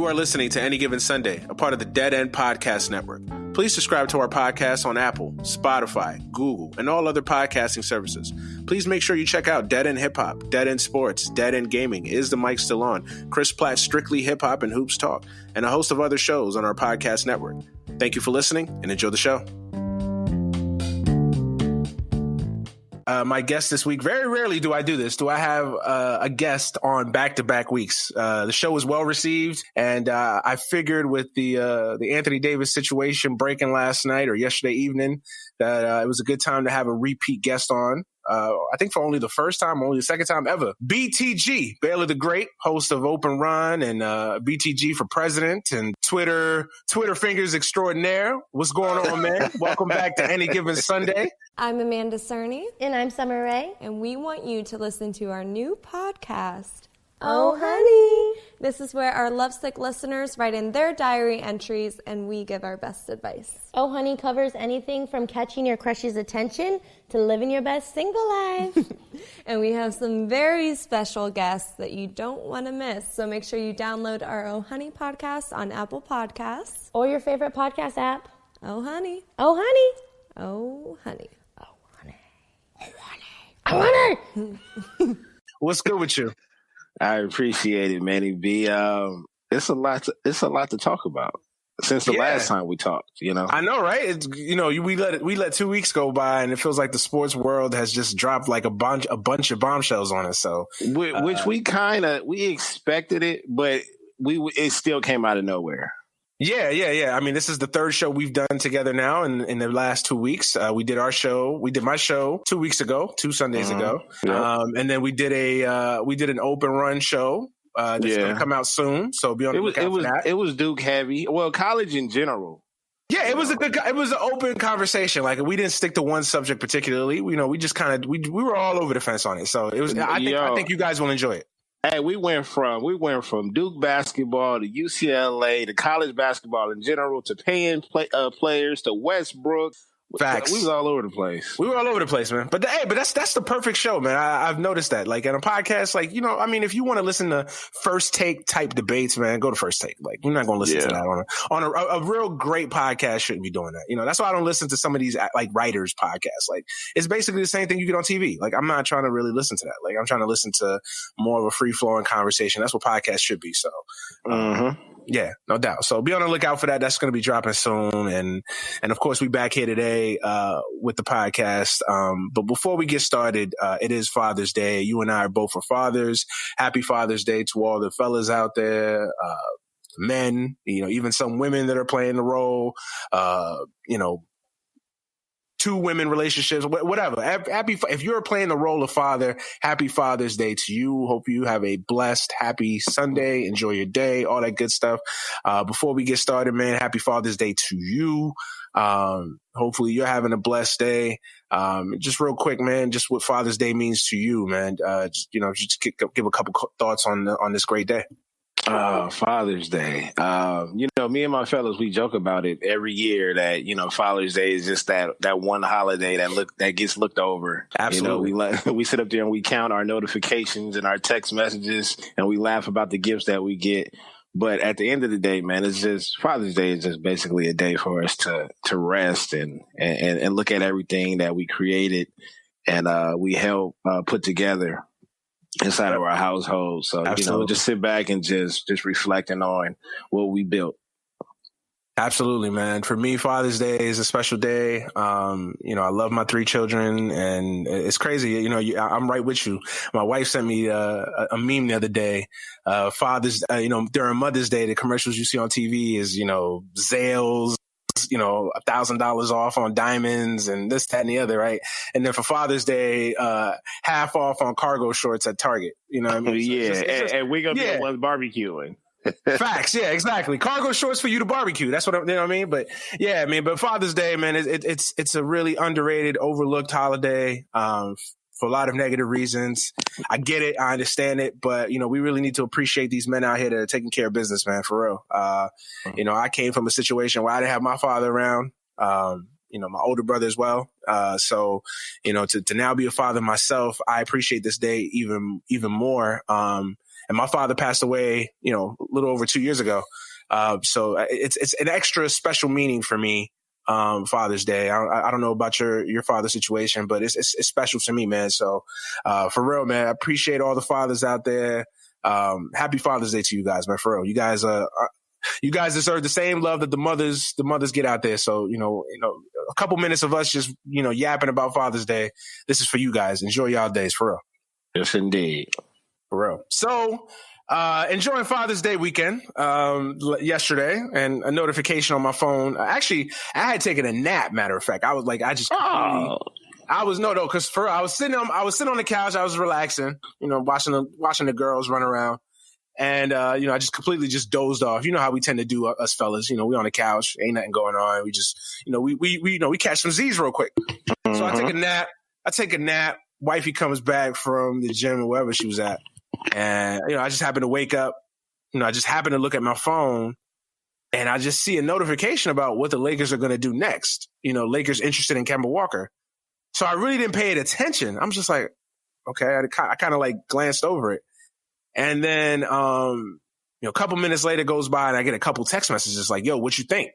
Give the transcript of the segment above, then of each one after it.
You are listening to Any Given Sunday, a part of the Dead End Podcast Network. Please subscribe to our podcast on Apple, Spotify, Google, and all other podcasting services. Please make sure you check out Dead End Hip Hop, Dead End Sports, Dead End Gaming, Is the Mic Still On, Chris Platt's Strictly Hip Hop and Hoops Talk, and a host of other shows on our podcast network. Thank you for listening and enjoy the show. My guest this week, very rarely do I do this. Do I have a guest on back-to-back weeks? The show was well received, and I figured with the Anthony Davis situation breaking last night or yesterday evening that it was a good time to have a repeat guest on. I think for only the first time, only the second time ever. BTG, Baylor the Great, host of Open Run and BTG for President and Twitter fingers extraordinaire. What's going on, man? Welcome back to Any Given Sunday. I'm Amanda Cerny. And I'm Summer Rae. And we want you to listen to our new podcast, Oh Honey. This is where our lovesick listeners write in their diary entries and we give our best advice. Oh Honey covers anything from catching your crush's attention to living your best single life. And we have some very special guests that you don't want to miss. So make sure you download our Oh Honey podcast on Apple Podcasts. Or your favorite podcast app. Oh Honey. Oh Honey. Oh Honey. Oh Honey. Oh Honey. Oh Honey. What's good with you? I appreciate it, Manny B. It's a lot to talk about since the last time we talked. You know, I know, right? It's, we let 2 weeks go by, and it feels like the sports world has just dropped like a bunch of bombshells on us. So, which we expected it, but it still came out of nowhere. Yeah. I mean, this is the third show we've done together now in the last 2 weeks. We did my show 2 weeks ago, 2 Sundays ago. Yep. And then we did an Open Run show that's going to come out soon. So be on the lookout for that. It was Duke heavy. Well, college in general. Yeah, it was an open conversation. Like, we didn't stick to one subject particularly. We just kind of, we were all over the fence on it. So it was, I think you guys will enjoy it. Hey, we went from Duke basketball to UCLA to college basketball in general to paying players to Westbrook. Facts. We was all over the place. We were all over the place, man. But that's the perfect show, man. I've noticed that. Like, in a podcast, like, I mean, if you want to listen to first take type debates, man, go to First Take. Like, you're not going to listen to that on a real great podcast. Shouldn't be doing that. That's why I don't listen to some of these like writers podcasts. Like, it's basically the same thing you get on TV. Like, I'm not trying to really listen to that. Like, I'm trying to listen to more of a free flowing conversation. That's what podcasts should be. So, yeah, no doubt. So be on the lookout for that. That's going to be dropping soon. And of course, we back here today with the podcast. But before we get started, it is Father's Day. You and I are both for fathers. Happy Father's Day to all the fellas out there, men, even some women that are playing the role, 2 women relationships, whatever. If you're playing the role of father, happy Father's Day to you. Hope you have a blessed, happy Sunday. Enjoy your day, all that good stuff. Before we get started, man, happy Father's Day to you. Hopefully you're having a blessed day. Just real quick, man, just what Father's Day means to you, man. Just give a couple thoughts on this great day. Father's Day. Me and my fellows, we joke about it every year that, Father's Day is just that one holiday that gets looked over. Absolutely. We sit up there and we count our notifications and our text messages and we laugh about the gifts that we get. But at the end of the day, man, it's just Father's Day is just basically a day for us to rest and look at everything that we created and we help put together inside of our household. So, just sit back and just reflecting on what we built. Absolutely, man. For me, Father's Day is a special day. I love my 3 children and it's crazy. I'm right with you. My wife sent me a meme the other day. During Mother's Day, the commercials you see on TV is, Zales, $1,000 off on diamonds and this, that, and the other, right? And then for Father's Day, half off on cargo shorts at Target. You know what I mean? So and we're gonna be the ones barbecuing. Facts, yeah, exactly. Cargo shorts for you to barbecue. That's what I mean. But yeah, but Father's Day, man, it's a really underrated, overlooked holiday. For a lot of negative reasons. I get it. I understand it. But, we really need to appreciate these men out here that are taking care of business, man, for real. I came from a situation where I didn't have my father around. my older brother as well. So, to now be a father myself, I appreciate this day even more. And my father passed away, a little over 2 years ago. So it's an extra special meaning for me. Father's Day. I don't know about your father's situation, but it's special to me, man. So, for real, man, I appreciate all the fathers out there. Happy Father's Day to you guys, man. For real, you guys deserve the same love that the mothers get out there. So, a couple minutes of us just, yapping about Father's Day. This is for you guys. Enjoy y'all days, for real. Yes, indeed. For real. So, enjoying Father's Day weekend yesterday, and a notification on my phone. Actually, I had taken a nap. Matter of fact, I was like, because I was sitting on the couch, I was relaxing, watching the girls run around, and I just completely just dozed off. You know how we tend to do, us fellas. We on the couch, ain't nothing going on. We just, we catch some Z's real quick. Mm-hmm. So I take a nap. Wifey comes back from the gym or wherever she was at. And, I just happened to wake up, I just happened to look at my phone, and I just see a notification about what the Lakers are going to do next. Lakers interested in Kemba Walker. So I really didn't pay it attention. I'm just like, okay, I kind of like glanced over it. And then, a couple minutes later goes by and I get a couple text messages like, yo, what you think?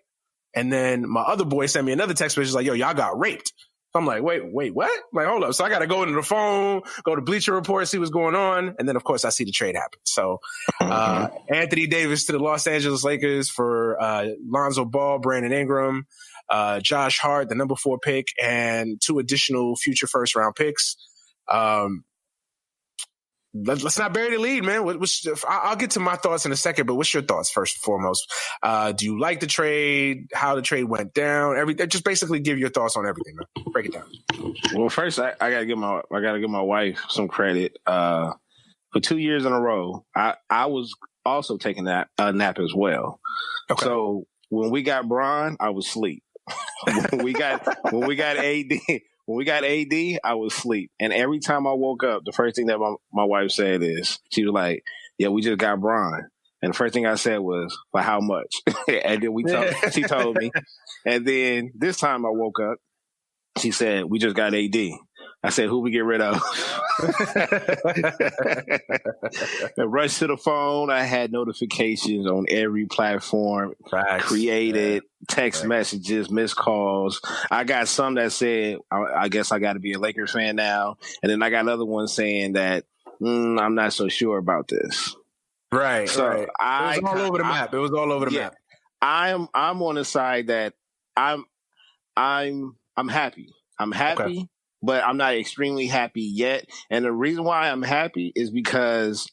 And then my other boy sent me another text message like, yo, y'all got raped. I'm like, wait, what? Like, hold up. So I got to go into the phone, go to Bleacher Report, see what's going on. And then, of course, I see the trade happen. So Anthony Davis to the Los Angeles Lakers for Lonzo Ball, Brandon Ingram, Josh Hart, the number 4 pick, and 2 additional future first-round picks. Let's not bury the lead, man. I'll get to my thoughts in a second, but what's your thoughts first and foremost? Do you like the trade? How the trade went down? Everything. Just basically give your thoughts on everything, man. Break it down. Well, first I gotta give my wife some credit. For 2 years in a row, I was also taking a nap as well. Okay. So when we got Bron, I was asleep. when we got AD. When we got AD, I was asleep. And every time I woke up, the first thing that my wife said is, she was like, yeah, we just got Bron. And the first thing I said was, for how much? And then she told me. And then this time I woke up, she said, we just got AD. I said, who we get rid of? I rushed to the phone. I had notifications on every platform, created text messages, missed calls. I got some that said, I guess I got to be a Lakers fan now. And then I got other ones saying that, I'm not so sure about this. Right. So right. It was all over the map. It was all over the map. I'm on the side that I'm happy. I'm happy. Okay. But I'm not extremely happy yet. And the reason why I'm happy is because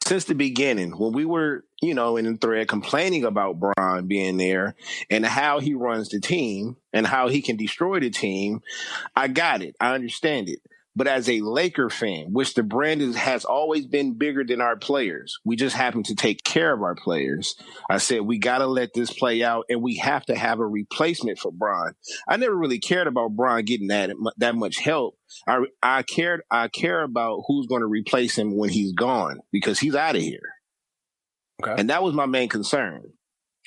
since the beginning, when we were, in the thread complaining about Bron being there and how he runs the team and how he can destroy the team, I got it. I understand it. But as a Laker fan, which the brand has always been bigger than our players, we just happen to take care of our players. I said, we got to let this play out, and we have to have a replacement for Bron. I never really cared about Bron getting that much help. I care about who's going to replace him when he's gone, because he's out of here. Okay. And that was my main concern.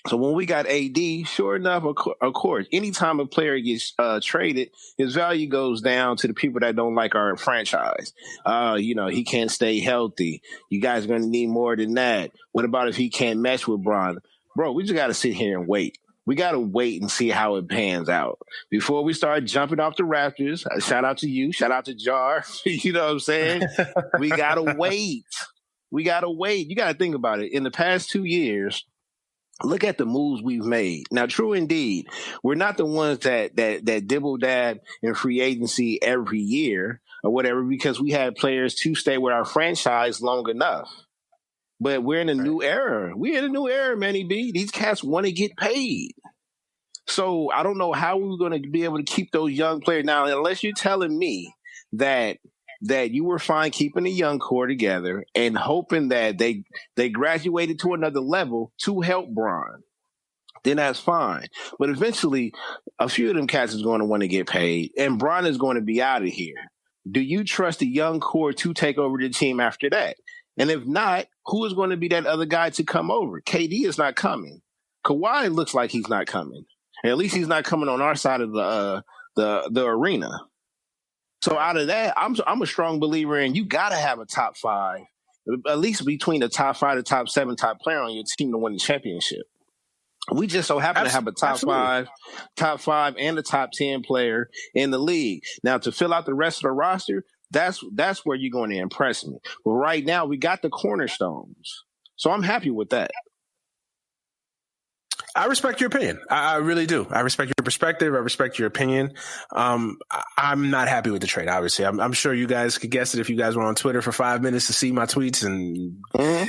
So when we got AD, sure enough, of course, anytime a player gets traded, his value goes down to the people that don't like our franchise. He can't stay healthy. You guys are going to need more than that. What about if he can't mesh with Bron? Bro, we just got to sit here and wait. We got to wait and see how it pans out before we start jumping off the Raptors. Shout out to you. Shout out to Jar. You know what I'm saying? We got to wait. You got to think about it. In the past 2 years, look at the moves we've made. Now, true indeed, we're not the ones that dibble dab in free agency every year or whatever, because we had players to stay with our franchise long enough. But we're in a new era. We're in a new era, Manny B. These cats want to get paid. So I don't know how we're going to be able to keep those young players. Now, unless you're telling me that you were fine keeping the young core together and hoping that they graduated to another level to help Bron, then that's fine. But eventually, a few of them cats is going to want to get paid, and Bron is going to be out of here. Do you trust the young core to take over the team after that? And if not, who is going to be that other guy to come over? KD is not coming. Kawhi looks like he's not coming. And at least he's not coming on our side of the arena. So out of that, I'm a strong believer in you got to have a top 5, at least between the top 5 to top 7 top player on your team to win the championship. We just so happen to have a top 5 and a top 10 player in the league. Now to fill out the rest of the roster, that's where you're going to impress me. But right now we got the cornerstones. So I'm happy with that. I respect your opinion. I really do. I respect your perspective. I respect your opinion. I'm not happy with the trade, obviously. I'm sure you guys could guess it if you guys were on Twitter for 5 minutes to see my tweets. And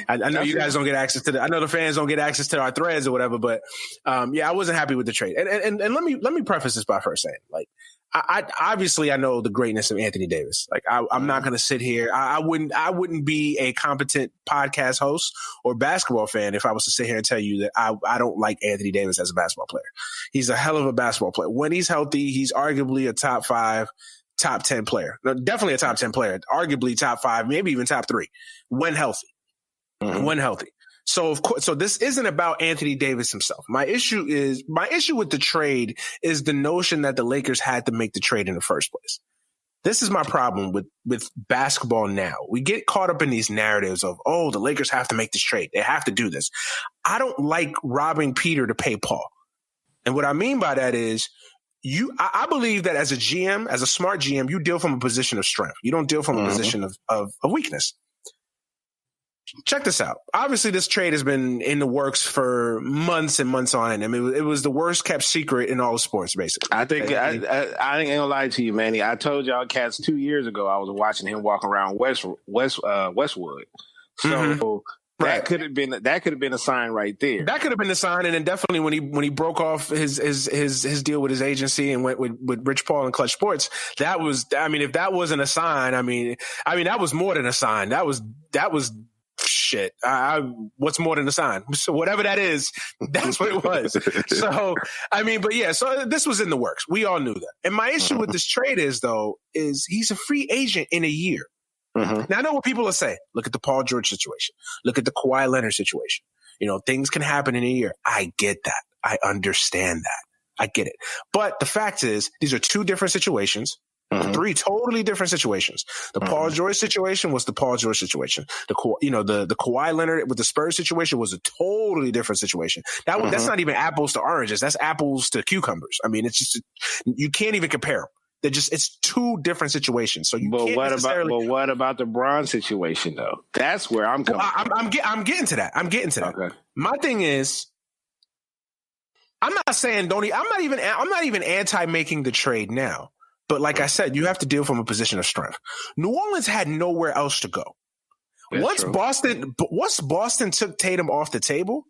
I know you guys don't get access to I know the fans don't get access to our threads or whatever, but I wasn't happy with the trade. And let me preface this by first saying, like, I obviously I know the greatness of Anthony Davis. Like I'm not going to sit here. I wouldn't be a competent podcast host or basketball fan if I was to sit here and tell you that I don't like Anthony Davis as a basketball player. He's a hell of a basketball player. When he's healthy, he's arguably a top 5, top 10 player. No, definitely a top 10 player. Arguably top 5, maybe even top 3 when healthy. When healthy. So of course, so this isn't about Anthony Davis himself. My issue with the trade is the notion that the Lakers had to make the trade in the first place. This is my problem with basketball now. We get caught up in these narratives of, oh, the Lakers have to make this trade. They have to do this. I don't like robbing Peter to pay Paul. And what I mean by that is I believe that as a GM, as a smart GM, you deal from a position of strength. You don't deal from a position of weakness. Check this out. Obviously, this trade has been in the works for months and months on end. I mean, it was the worst kept secret in all of sports, basically. I think I ain't gonna lie to you, Manny. I told y'all cats 2 years ago I was watching him walk around Westwood. So that could have been a sign right there. That could have been a sign, and then definitely when he broke off his deal with his agency and went with Rich Paul and Clutch Sports, that was. I mean, if that wasn't a sign, I mean that was more than a sign. That was. Shit. What's more than a sign? So whatever that is, that's what it was. So, I mean, but yeah, so this was in the works. We all knew that. And my issue with this trade is he's a free agent in a year. Now, I know what people will say. Look at the Paul George situation. Look at the Kawhi Leonard situation. You know, things can happen in a year. I get that. I understand that. I get it. But the fact is, these are 2 different situations. 3 totally different situations. The Paul George situation was the Paul George situation. The Kawhi Leonard with the Spurs situation was a totally different situation. That's not even apples to oranges. That's apples to cucumbers. I mean, it's just you can't even compare them. It's 2 different situations. So what about the Bron situation though? That's where I'm coming. I'm getting to that. Okay. My thing is, I'm not saying I'm not even anti making the trade now. But like I said, you have to deal from a position of strength. New Orleans had nowhere else to go. Once Boston took Tatum off the table,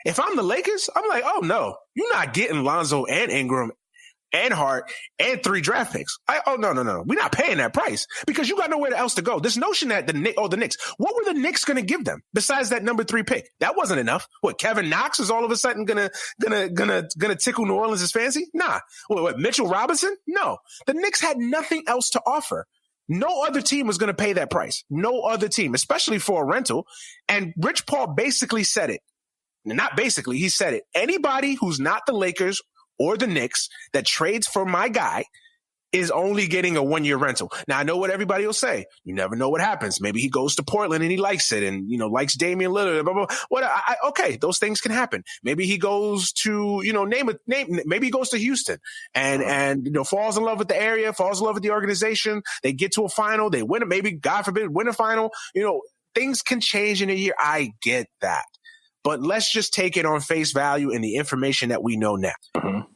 if I'm the Lakers, I'm like, oh no, you're not getting Lonzo and Ingram and Hart and 3 draft picks. No. We're not paying that price because you got nowhere else to go. This notion that the Knicks, what were the Knicks going to give them besides that number 3 pick? That wasn't enough. What, Kevin Knox is all of a sudden gonna tickle New Orleans' fancy? Nah. What, Mitchell Robinson? No. The Knicks had nothing else to offer. No other team was going to pay that price. No other team, especially for a rental. And Rich Paul basically said it. Not basically, he said it. Anybody who's not the Lakers or the Knicks that trades for my guy is only getting a 1-year rental. Now, I know what everybody will say. You never know what happens. Maybe he goes to Portland and he likes it and, likes Damian Lillard, blah, blah, blah. Okay, those things can happen. Maybe he goes to, maybe he goes to Houston and falls in love with the area, falls in love with the organization. They get to a final. They win it. Maybe, God forbid, win a final. Things can change in a year. I get that. But let's just take it on face value in the information that we know now.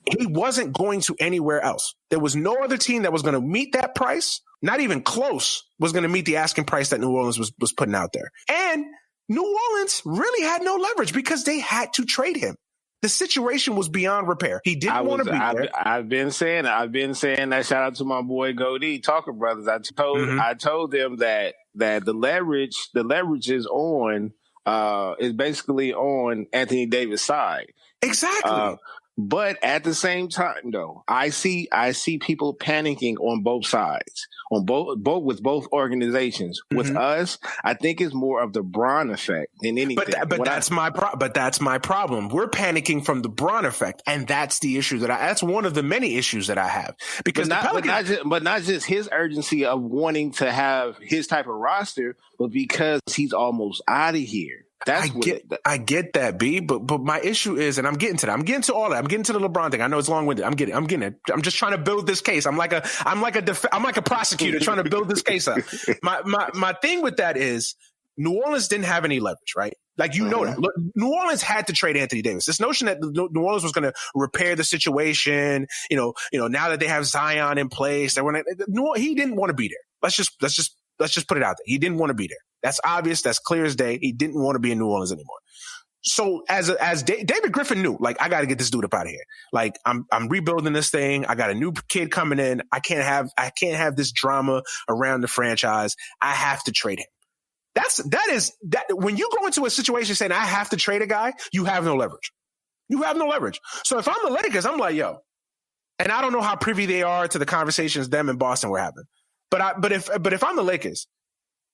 He wasn't going to anywhere else. There was no other team that was going to meet that price, not even close, was going to meet the asking price that New Orleans was putting out there. And New Orleans really had no leverage because they had to trade him. The situation was beyond repair. He didn't want to be there. I've been saying that. Shout out to my boy Goldie, Talker Brothers. I told them that the leverage is on. Is basically on Anthony Davis' side. Exactly. But at the same time, though, I see people panicking on both sides, on both with both organizations. Mm-hmm. With us, I think it's more of the Bron effect than anything. But that's my problem. We're panicking from the Bron effect, and that's the issue that's one of the many issues that I have. Because but not just his urgency of wanting to have his type of roster, but because he's almost out of here. I get that, B, but my issue is, and I'm getting to that. I'm getting to all that. I'm getting to the LeBron thing. I know it's long-winded. I'm getting it. I'm just trying to build this case. I'm like a prosecutor trying to build this case up. My thing with that is New Orleans didn't have any leverage, right? Like, you know that. Look, New Orleans had to trade Anthony Davis. This notion that New Orleans was going to repair the situation, now that they have Zion in place, he didn't want to be there. Let's just put it out there. He didn't want to be there. That's obvious. That's clear as day. He didn't want to be in New Orleans anymore. So as David Griffin knew, like, I got to get this dude up out of here. Like, I'm rebuilding this thing. I got a new kid coming in. I can't have this drama around the franchise. I have to trade him. That is when you go into a situation saying I have to trade a guy, you have no leverage. You have no leverage. So if I'm the Lakers, I'm like, yo, and I don't know how privy they are to the conversations them and Boston were having. But if I'm the Lakers,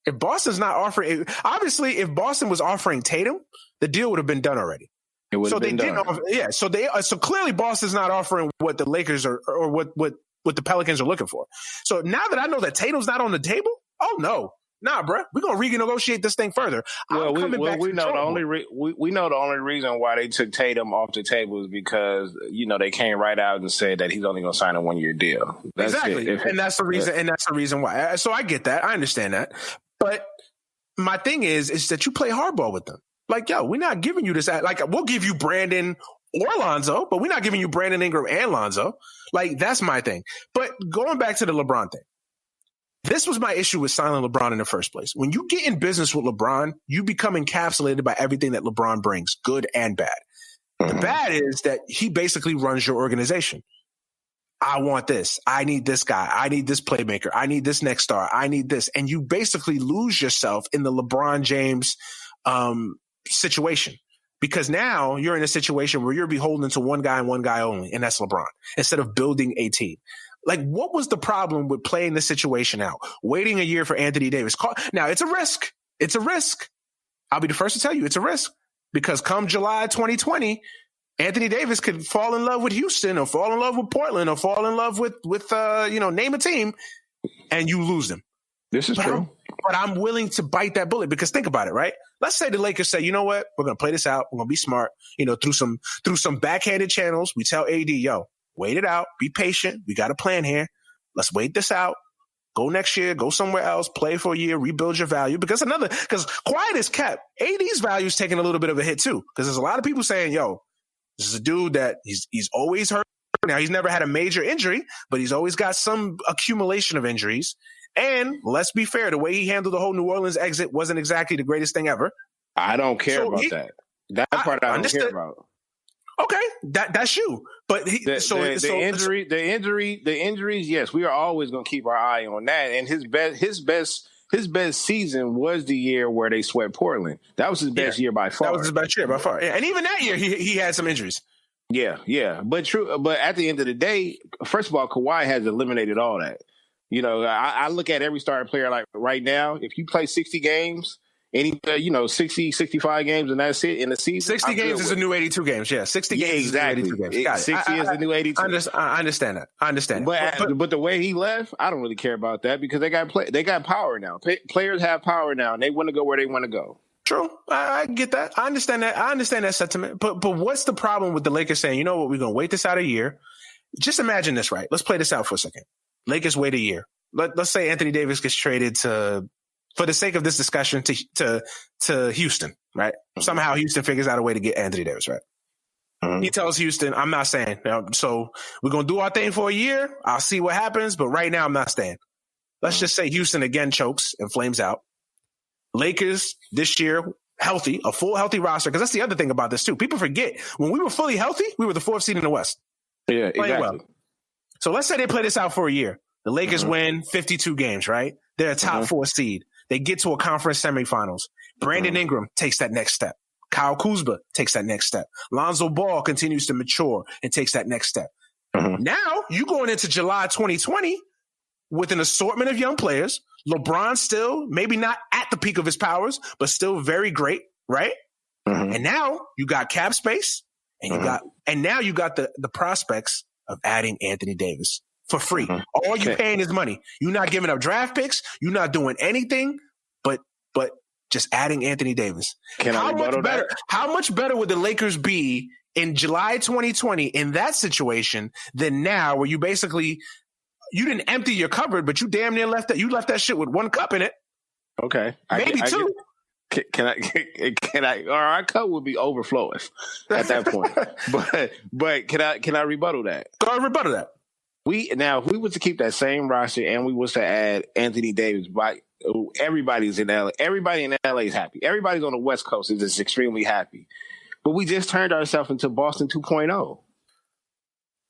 if Boston's not offering, obviously, if Boston was offering Tatum, the deal would have been done already. It would have been done. So clearly Boston's not offering what the Lakers are, or what the Pelicans are looking for. So now that I know that Tatum's not on the table, oh no. Nah, bro, we're gonna renegotiate this thing further. We know the only reason why they took Tatum off the table is because they came right out and said that he's only gonna sign a 1-year deal. Exactly, and that's the reason. And that's the reason why. So I get that. I understand that. But my thing is that you play hardball with them. Like, yo, we're not giving you this. Like, we'll give you Brandon or Lonzo, but we're not giving you Brandon Ingram and Lonzo. Like, that's my thing. But going back to the LeBron thing. This was my issue with signing LeBron in the first place. When you get in business with LeBron, you become encapsulated by everything that LeBron brings, good and bad. Mm-hmm. The bad is that he basically runs your organization. I want this. I need this guy. I need this playmaker. I need this next star. I need this. And you basically lose yourself in the LeBron James situation. Because now you're in a situation where you're beholden to one guy and one guy only, and that's LeBron, instead of building a team. Like, what was the problem with playing the situation out? Waiting a year for Anthony Davis. Now, it's a risk. It's a risk. I'll be the first to tell you it's a risk. Because come July 2020, Anthony Davis could fall in love with Houston or fall in love with Portland or fall in love with name a team, and you lose them. This is true. But I'm willing to bite that bullet because think about it, right? Let's say the Lakers say, you know what? We're going to play this out. We're going to be smart. Through some backhanded channels, we tell AD, yo, wait it out. Be patient. We got a plan here. Let's wait this out. Go next year. Go somewhere else. Play for a year. Rebuild your value. Because quiet is kept. AD's value is taking a little bit of a hit too. Because there's a lot of people saying, yo, this is a dude that he's always hurt. Now, he's never had a major injury, but he's always got some accumulation of injuries. And let's be fair, the way he handled the whole New Orleans exit wasn't exactly the greatest thing ever. I don't care about that. That part I don't care about. Okay, that's you. But the injuries, yes, we are always going to keep our eye on that. And his best season was the year where they swept Portland. That was his best year by far. That was his best year by far. Yeah. And even that year, he had some injuries. Yeah. But true. But at the end of the day, first of all, Kawhi has eliminated all that. I look at every starting player like right now. If you play 60 games. 60, 65 games, and that's it in the season. 60 games is the new 82 games. Yeah, 60 games exactly. is the new 82 games. Got 60 is the new 82. I understand that. I understand. But the way he left, I don't really care about that because they got power now. Players have power now, and they want to go where they want to go. True. I get that. I understand that. I understand that sentiment. But what's the problem with the Lakers saying, you know what, we're going to wait this out a year? Just imagine this, right? Let's play this out for a second. Lakers wait a year. Let's say Anthony Davis gets traded for the sake of this discussion, to Houston, right? Mm-hmm. Somehow Houston figures out a way to get Anthony Davis, right? Mm-hmm. He tells Houston, I'm not staying. So we're going to do our thing for a year. I'll see what happens, but right now I'm not staying. Let's just say Houston again chokes and flames out. Lakers this year, healthy, a full healthy roster, because that's the other thing about this too. People forget, when we were fully healthy, we were the 4th seed in the West. Yeah, exactly. Well. So let's say they play this out for a year. The Lakers win 52 games, right? They're a top 4 seed. They get to a conference semifinals. Brandon Ingram takes that next step. Kyle Kuzma takes that next step. Lonzo Ball continues to mature and takes that next step. Mm-hmm. Now you going into July 2020 with an assortment of young players. LeBron still maybe not at the peak of his powers, but still very great, right? Mm-hmm. And now you got cap space, and now you got the prospects of adding Anthony Davis for free. Mm-hmm. All you paying is money. You're not giving up draft picks. You're not doing anything, but just adding Anthony Davis. How much better would the Lakers be in July 2020 in that situation than now, where you didn't empty your cupboard, but you damn near left that shit with one cup in it. Okay. Maybe two. Can I, or our cup would be overflowing at that point. but can I rebuttal that? Go ahead, rebuttal that. If we was to keep that same roster and we was to add Anthony Davis, everybody's in LA. Everybody in LA is happy. Everybody's on the West Coast is just extremely happy. But we just turned ourselves into Boston 2.0.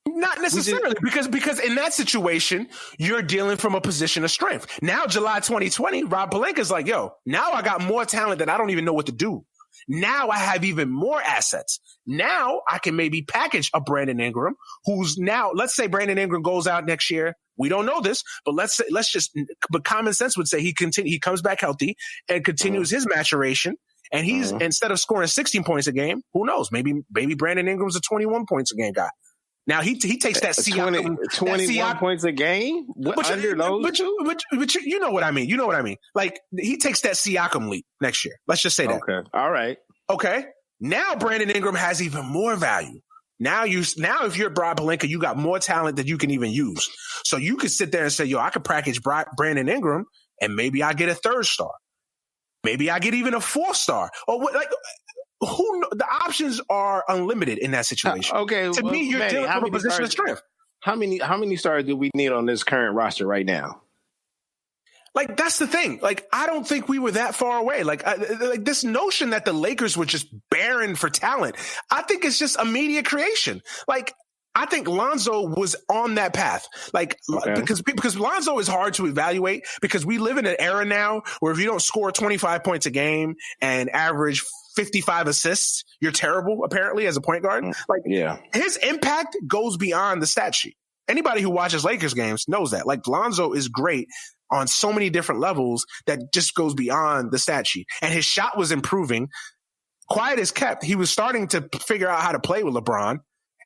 Not necessarily, because in that situation, you're dealing from a position of strength. Now, July 2020, Rob Pelinka's like, yo, now I got more talent that I don't even know what to do. Now I have even more assets. Now I can maybe package a Brandon Ingram, let's say Brandon Ingram goes out next year. We don't know this, but but common sense would say he comes back healthy and continues his maturation. And he's instead of scoring 16 points a game, who knows? Maybe Brandon Ingram's a 21 points a game guy. Now he takes that 21 points a game. Under those two? But you know what I mean. You know what I mean. Like he takes that Siakam leap next year. Let's just say that. Okay. All right. Okay. Now Brandon Ingram has even more value. Now if you're Rob Pelinka, you got more talent that you can even use. So you could sit there and say, yo, I could package Brandon Ingram and maybe I get a 3rd star. Maybe I get even a 4th star. Or what? Like. The options are unlimited in that situation. To me, you're dealing from a position of strength. How many stars do we need on this current roster right now? Like, that's the thing. Like, I don't think we were that far away. Like this notion that the Lakers were just barren for talent, I think it's just a media creation. Like, I think Lonzo was on that path. Like, because Lonzo is hard to evaluate because we live in an era now where if you don't score 25 points a game and average 55 assists, you're terrible, apparently, as a point guard. Like, his impact goes beyond the stat sheet. Anybody who watches Lakers games knows that. Like, Lonzo is great on so many different levels that just goes beyond the stat sheet. And his shot was improving. Quiet as kept, he was starting to figure out how to play with LeBron.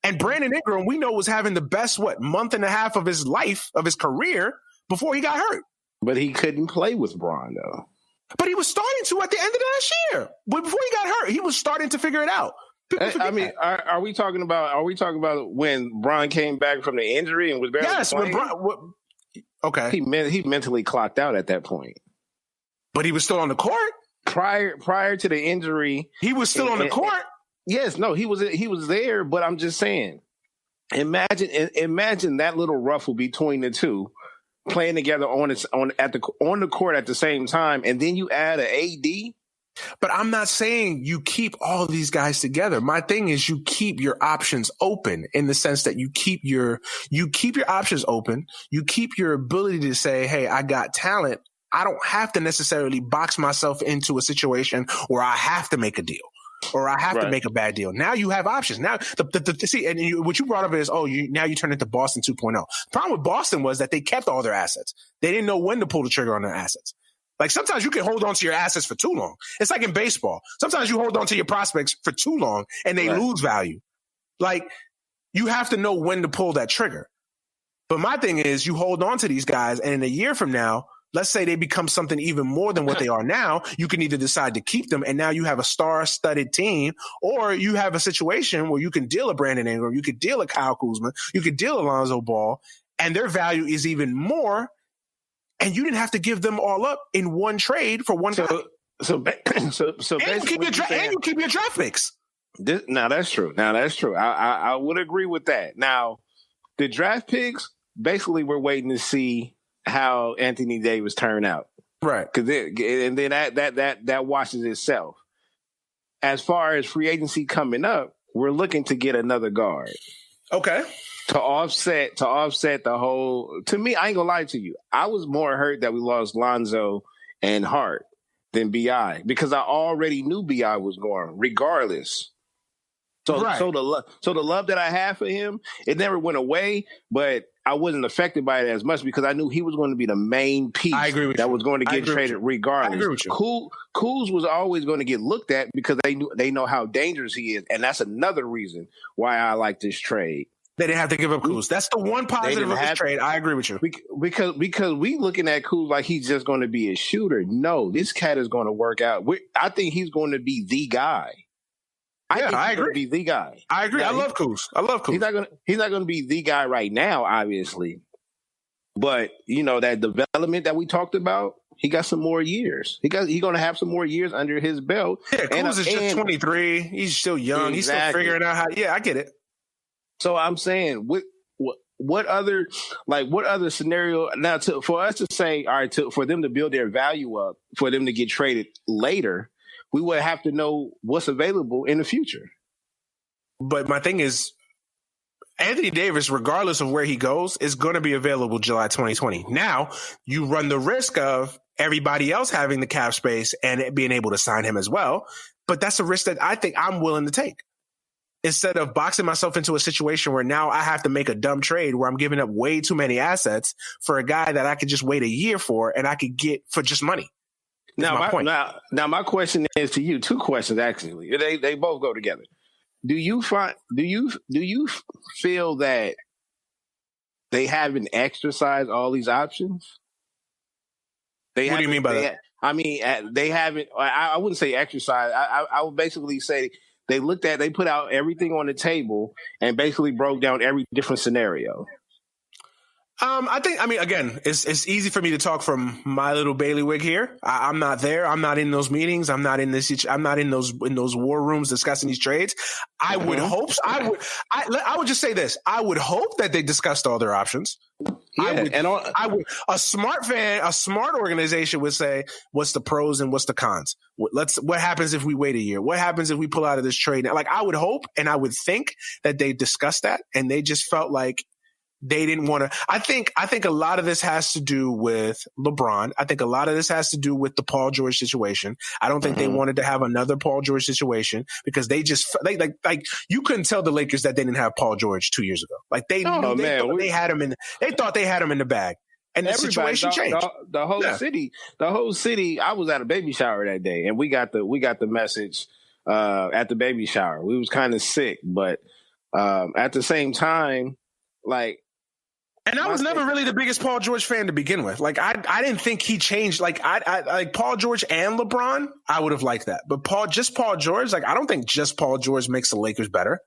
And Brandon Ingram, we know, was having the best, month and a half of his life, of his career, before he got hurt. But he couldn't play with Bron, though. But he was starting to at the end of last year. But before he got hurt, he was starting to figure it out. I mean, are we talking about when Bron came back from the injury and was barely playing? When Bron. Okay, he mentally clocked out at that point. But he was still on the court prior to the injury. He was still on the court. Yes, no, he was there. But I'm just saying, imagine that little ruffle between the two. Playing together on the court at the same time, and then you add an AD. But I'm not saying you keep all of these guys together. My thing is you keep your options open in the sense that you keep your options open. You keep your ability to say, hey, I got talent. I don't have to necessarily box myself into a situation where I have to make a deal. Or I have to make a bad deal. Now you have options. Now, what you brought up is, now you turn into Boston 2.0. The problem with Boston was that they kept all their assets. They didn't know when to pull the trigger on their assets. Like sometimes you can hold on to your assets for too long. It's like in baseball. Sometimes you hold on to your prospects for too long and they lose value. Like you have to know when to pull that trigger. But my thing is you hold on to these guys and in a year from now, let's say they become something even more than what they are now. You can either decide to keep them, and now you have a star-studded team, or you have a situation where you can deal a Brandon Ingram, you could deal a Kyle Kuzma, you could deal a Lonzo Ball, and their value is even more, and you didn't have to give them all up in one trade for one guy. So and you keep your draft picks. Now that's true. I would agree with that. Now, the draft picks, basically, we're waiting to see how Anthony Davis turned out. Right. And then that washes itself. As far as free agency coming up, we're looking to get another guard. Okay. To offset the whole, to me, I ain't gonna lie to you. I was more hurt that we lost Lonzo and Hart than BI because I already knew BI was going regardless. So the love that I had for him, it never went away, but I wasn't affected by it as much because I knew he was going to be the main piece was going to get traded regardless. I agree with you. Kuz was always going to get looked at because they know how dangerous he is, and that's another reason why I like this trade. They didn't have to give up Kuz. That's the one positive of this trade. I agree with you. Because we looking at Kuz like he's just going to be a shooter. No, this cat is going to work out. I think he's going to be the guy. I agree. Be the guy. I agree. I love Kuz. He's not going to be the guy right now, obviously. But that development that we talked about, he got some more years. He's going to have some more years under his belt. Yeah, Kuz is just 23. He's still young. Exactly. He's still figuring out how. Yeah, I get it. So I'm saying, what other scenario now for us to say, all right, for them to build their value up, for them to get traded later, we would have to know what's available in the future. But my thing is, Anthony Davis, regardless of where he goes, is going to be available July 2020. Now, you run the risk of everybody else having the cap space and being able to sign him as well. But that's a risk that I think I'm willing to take. Instead of boxing myself into a situation where now I have to make a dumb trade where I'm giving up way too many assets for a guy that I could just wait a year for and I could get for just money. Now my question is to you. Two questions actually. They both go together. Do you feel that they haven't exercised all these options? What do you mean by that? I mean, they haven't. I wouldn't say exercise. I would basically say they put out everything on the table and basically broke down every different scenario. Again, it's easy for me to talk from my little bailiwick here. I'm not there. I'm not in those meetings. I'm not in those war rooms discussing these trades. I would hope. I would just say this. I would hope that they discussed all their options. Yeah, a smart organization would say, what's the pros and what's the cons? What happens if we wait a year? What happens if we pull out of this trade? Like, I would hope and I would think that they discussed that and they just felt like they didn't want to. I think a lot of this has to do with LeBron. I think a lot of this has to do with the Paul George situation. I don't think they wanted to have another Paul George situation because they you couldn't tell the Lakers that they didn't have Paul George 2 years ago. Like they thought they had him in the bag. And the situation changed. The whole city. I was at a baby shower that day, and we got the message at the baby shower. We was kind of sick, but at the same time, like. And I was never really the biggest Paul George fan to begin with. Like I didn't think he changed. Like I like Paul George and LeBron. I would have liked that, but Paul George. Like I don't think just Paul George makes the Lakers better.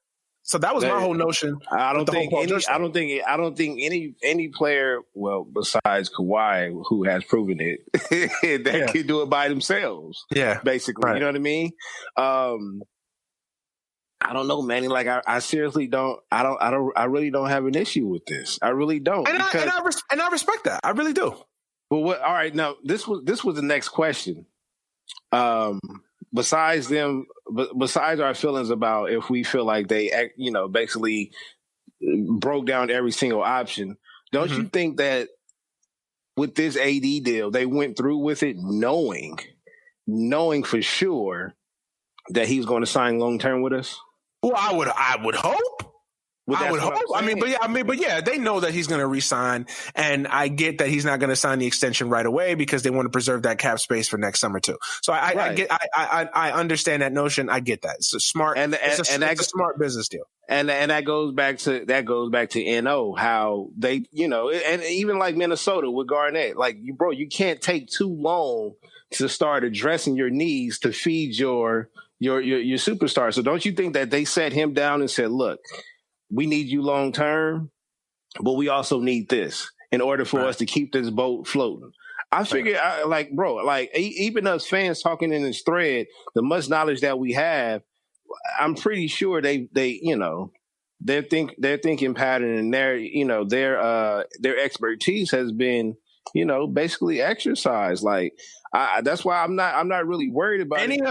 So that was my whole notion. I don't think any player, well, besides Kawhi, who has proven it, can do it by themselves. Yeah, basically, right. You know what I mean? I don't know, man. Like I seriously don't. I really don't have an issue with this. I really don't. And I respect that. I really do. But what? All right, now this was the next question. Besides our feelings about if we feel like they, basically broke down every single option, don't you think that with this AD deal, they went through with it knowing for sure that he's going to sign long term with us? Well, I would hope. I would hope. But yeah, they know that he's going to re-sign, and I get that he's not going to sign the extension right away because they want to preserve that cap space for next summer too. So I understand that notion. I get that. It's a smart it's a smart business deal. And that goes back to NO, how they, and even like Minnesota with Garnett, like you can't take too long to start addressing your needs to feed your superstar. So don't you think that they sat him down and said, look, we need you long term, but we also need this in order for us to keep this boat floating. I figure, even us fans talking in this thread, the much knowledge that we have, I'm pretty sure their thinking pattern and their expertise has been, basically exercised. Like that's why I'm not really worried about any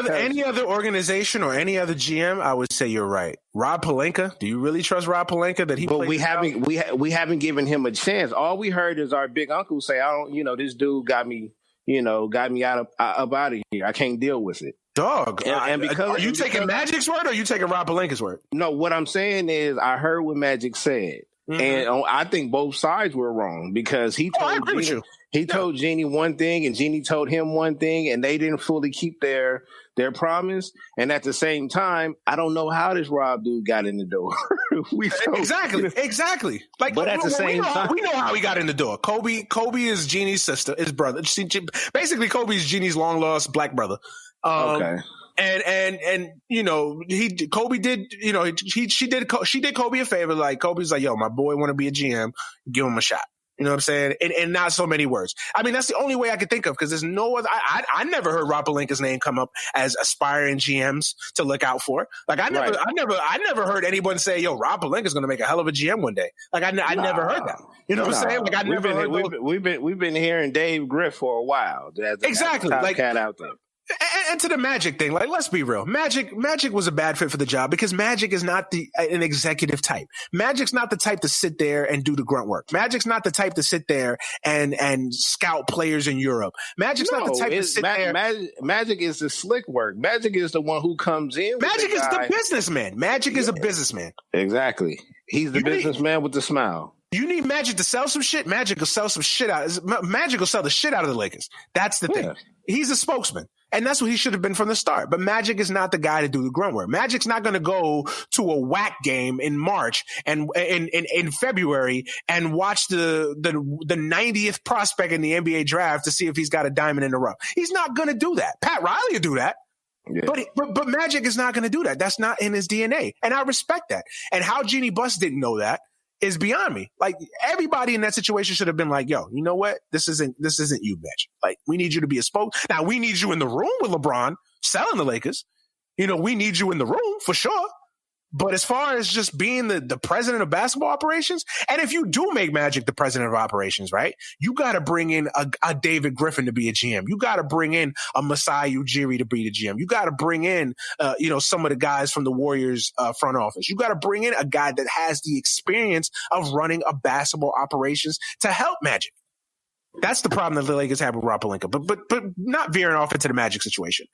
other organization or any other GM. I would say you're right. Rob Pelinka. Do you really trust Rob Pelinka that he? But we haven't given him a chance. All we heard is our big uncle say, "I don't." This dude got me got me up out of here. I can't deal with it. Dog. And because are you taking Magic's word or are you taking Rob Pelinka's word? No, what I'm saying is I heard what Magic said. Mm-hmm. And I think both sides were wrong because he told Jeannie one thing and Jeannie told him one thing and they didn't fully keep their promise. And at the same time, I don't know how this Rob dude got in the door. Exactly. Like, but at the same time, we know how he got in the door. Kobe is Jeannie's sister, his brother. Basically, Kobe is Jeannie's long lost black brother. Okay. And Kobe did, she did Kobe a favor. Like, Kobe's like, yo, my boy want to be a GM, give him a shot. You know what I'm saying? And not so many words. I mean, that's the only way I could think of because there's no other. I never heard Rob Pelinka's name come up as aspiring GMs to look out for. Like, I never heard anyone say, yo, Rob Pelinka's going to make a hell of a GM one day. Like, I never heard that. You know what I'm saying? Like, we've been hearing Dave Griff for a while. Exactly. Like, cat out there. And to the Magic thing, like, let's be real. Magic was a bad fit for the job because Magic is not an executive type. Magic's not the type to sit there and do the grunt work. Magic's not the type to sit there and scout players in Europe. Magic's not the type to sit there. Magic is the slick work. Magic is the one who comes in. Magic is the businessman. Magic is a businessman. Exactly. He's the businessman with the smile. You need Magic to sell some shit. Magic will sell some shit out. Magic will sell the shit out of the Lakers. That's the thing. He's a spokesman. And that's what he should have been from the start. But Magic is not the guy to do the grunt work. Magic's not going to go to a whack game in March and in February and watch the 90th prospect in the NBA draft to see if he's got a diamond in the rough. He's not going to do that. Pat Riley will do that. Yeah. But Magic is not going to do that. That's not in his DNA. And I respect that. And how Jeannie Buss didn't know that is beyond me. Like, everybody in that situation should have been like, yo, you know what? This isn't you, Magic. Like, we need you to be a now, we need you in the room with LeBron selling the Lakers. We need you in the room for sure. But as far as just being the president of basketball operations, and if you do make Magic the president of operations, right, you got to bring in a David Griffin to be a GM. You got to bring in a Masai Ujiri to be the GM. You got to bring in, some of the guys from the Warriors front office. You got to bring in a guy that has the experience of running a basketball operations to help Magic. That's the problem that the Lakers have with Rob Pelinka, but not veering off into the Magic situation.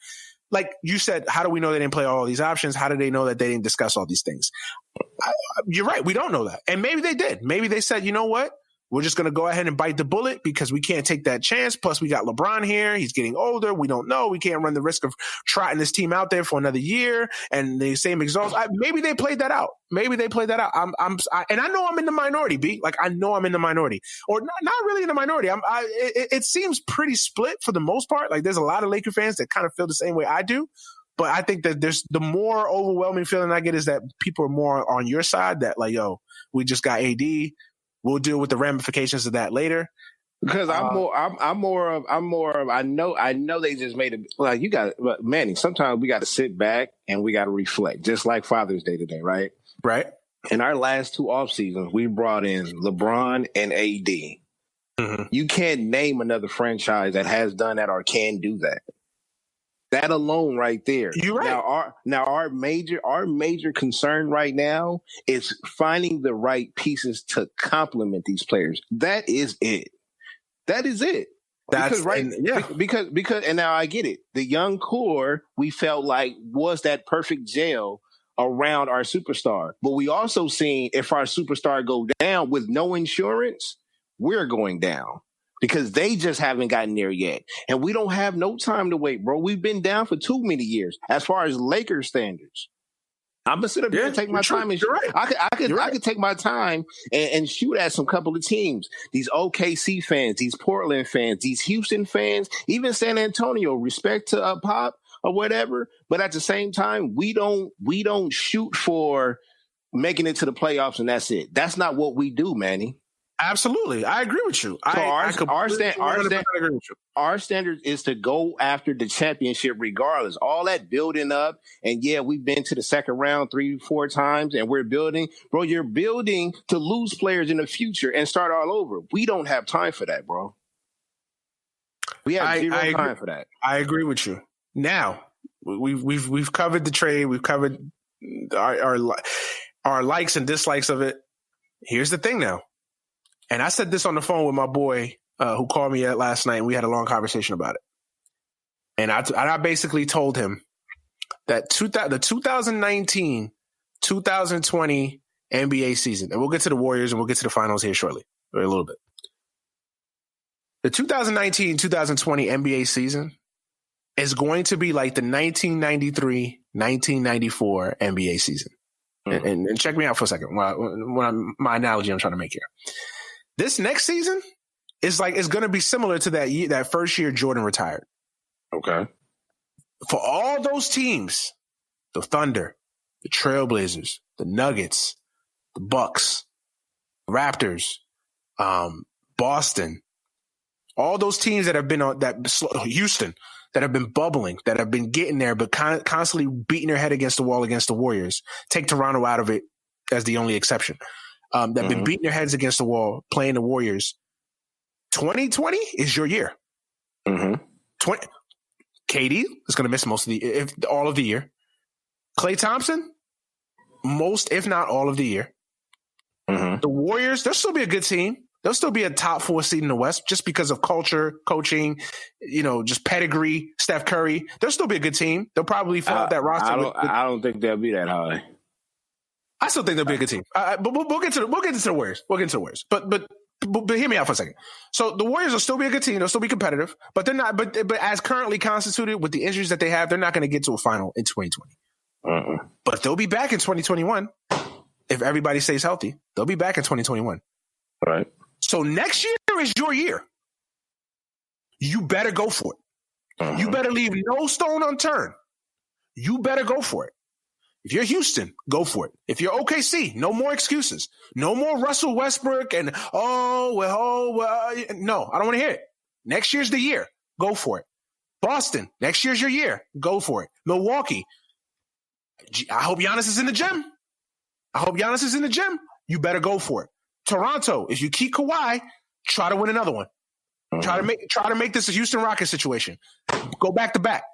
Like you said, how do we know they didn't play all these options? How do they know that they didn't discuss all these things? You're right. We don't know that. And maybe they did. Maybe they said, you know what? We're just going to go ahead and bite the bullet because we can't take that chance. Plus, we got LeBron here. He's getting older. We don't know. We can't run the risk of trotting this team out there for another year and the same exhaust. Maybe they played that out. And I know I'm in the minority, B. Like, I know I'm in the minority. Or not really in the minority. It seems pretty split for the most part. Like, there's a lot of Laker fans that kind of feel the same way I do. But I think that there's the more overwhelming feeling I get is that people are more on your side that, like, yo, we just got AD. We'll deal with the ramifications of that later. Because I'm more of I know they just made it like you got but Manny, sometimes we got to sit back and we got to reflect, just like Father's Day today, right? Right. In our last two off seasons, we brought in LeBron and AD. Mm-hmm. You can't name another franchise that has done that or can do that. That alone right there. You're right. Now our major concern right now is finding the right pieces to complement these players. That is it. Because and now I get it. The young core we felt like was that perfect gel around our superstar. But we also seen if our superstar go down with no insurance, we're going down. Because they just haven't gotten there yet. And we don't have no time to wait, bro. We've been down for too many years as far as Lakers standards. I'm going to sit up here and take my time. And right. I could take my time and shoot at some couple of teams. These OKC fans, these Portland fans, these Houston fans, even San Antonio, respect to Pop or whatever. But at the same time, we don't shoot for making it to the playoffs and that's it. That's not what we do, Manny. Absolutely. I agree with you. So our standard is to go after the championship regardless. All that building up, and yeah, we've been to the second round 3-4 times, and we're building. Bro, you're building to lose players in the future and start all over. We don't have time for that, bro. We have zero time for that. I agree with you. Now, we've covered the trade. We've covered our likes and dislikes of it. Here's the thing now. And I said this on the phone with my boy, who called me last night, and we had a long conversation about it. And I basically told him that the 2019-2020 NBA season, and we'll get to the Warriors and we'll get to the finals here shortly, or a little bit. The 2019-2020 NBA season is going to be like the 1993-1994 NBA season. Mm-hmm. And check me out for a second. My analogy I'm trying to make here. This next season is going to be similar to that first year Jordan retired. Okay. For all those teams, the Thunder, the Trailblazers, the Nuggets, the Bucks, Raptors, Boston, all those teams that have been on Houston, that have been bubbling, that have been getting there, but constantly beating their head against the wall against the Warriors. Take Toronto out of it as the only exception. That have been beating their heads against the wall, playing the Warriors. 2020 is your year. Mm-hmm. KD is going to miss all of the year. Klay Thompson, most, if not all of the year. Mm-hmm. The Warriors, they'll still be a good team. They'll still be a top 4 seed in the West just because of culture, coaching, just pedigree, Steph Curry. They'll still be a good team. They'll probably fill out that roster. I don't think they'll be that high. I still think they'll be a good team. But we'll get to the Warriors. We'll get to the Warriors. But hear me out for a second. So the Warriors will still be a good team. They'll still be competitive, but they're not. But as currently constituted with the injuries that they have, they're not going to get to a final in 2020. But they'll be back in 2021 if everybody stays healthy. They'll be back in 2021. All right. So next year is your year. You better go for it. You better leave no stone unturned. You better go for it. If you're Houston, go for it. If you're OKC, no more excuses. No more Russell Westbrook and, no, I don't want to hear it. Next year's the year. Go for it. Boston, next year's your year. Go for it. Milwaukee, I hope Giannis is in the gym. You better go for it. Toronto, if you keep Kawhi, try to win another one. Try to make this a Houston Rockets situation. Go back to back.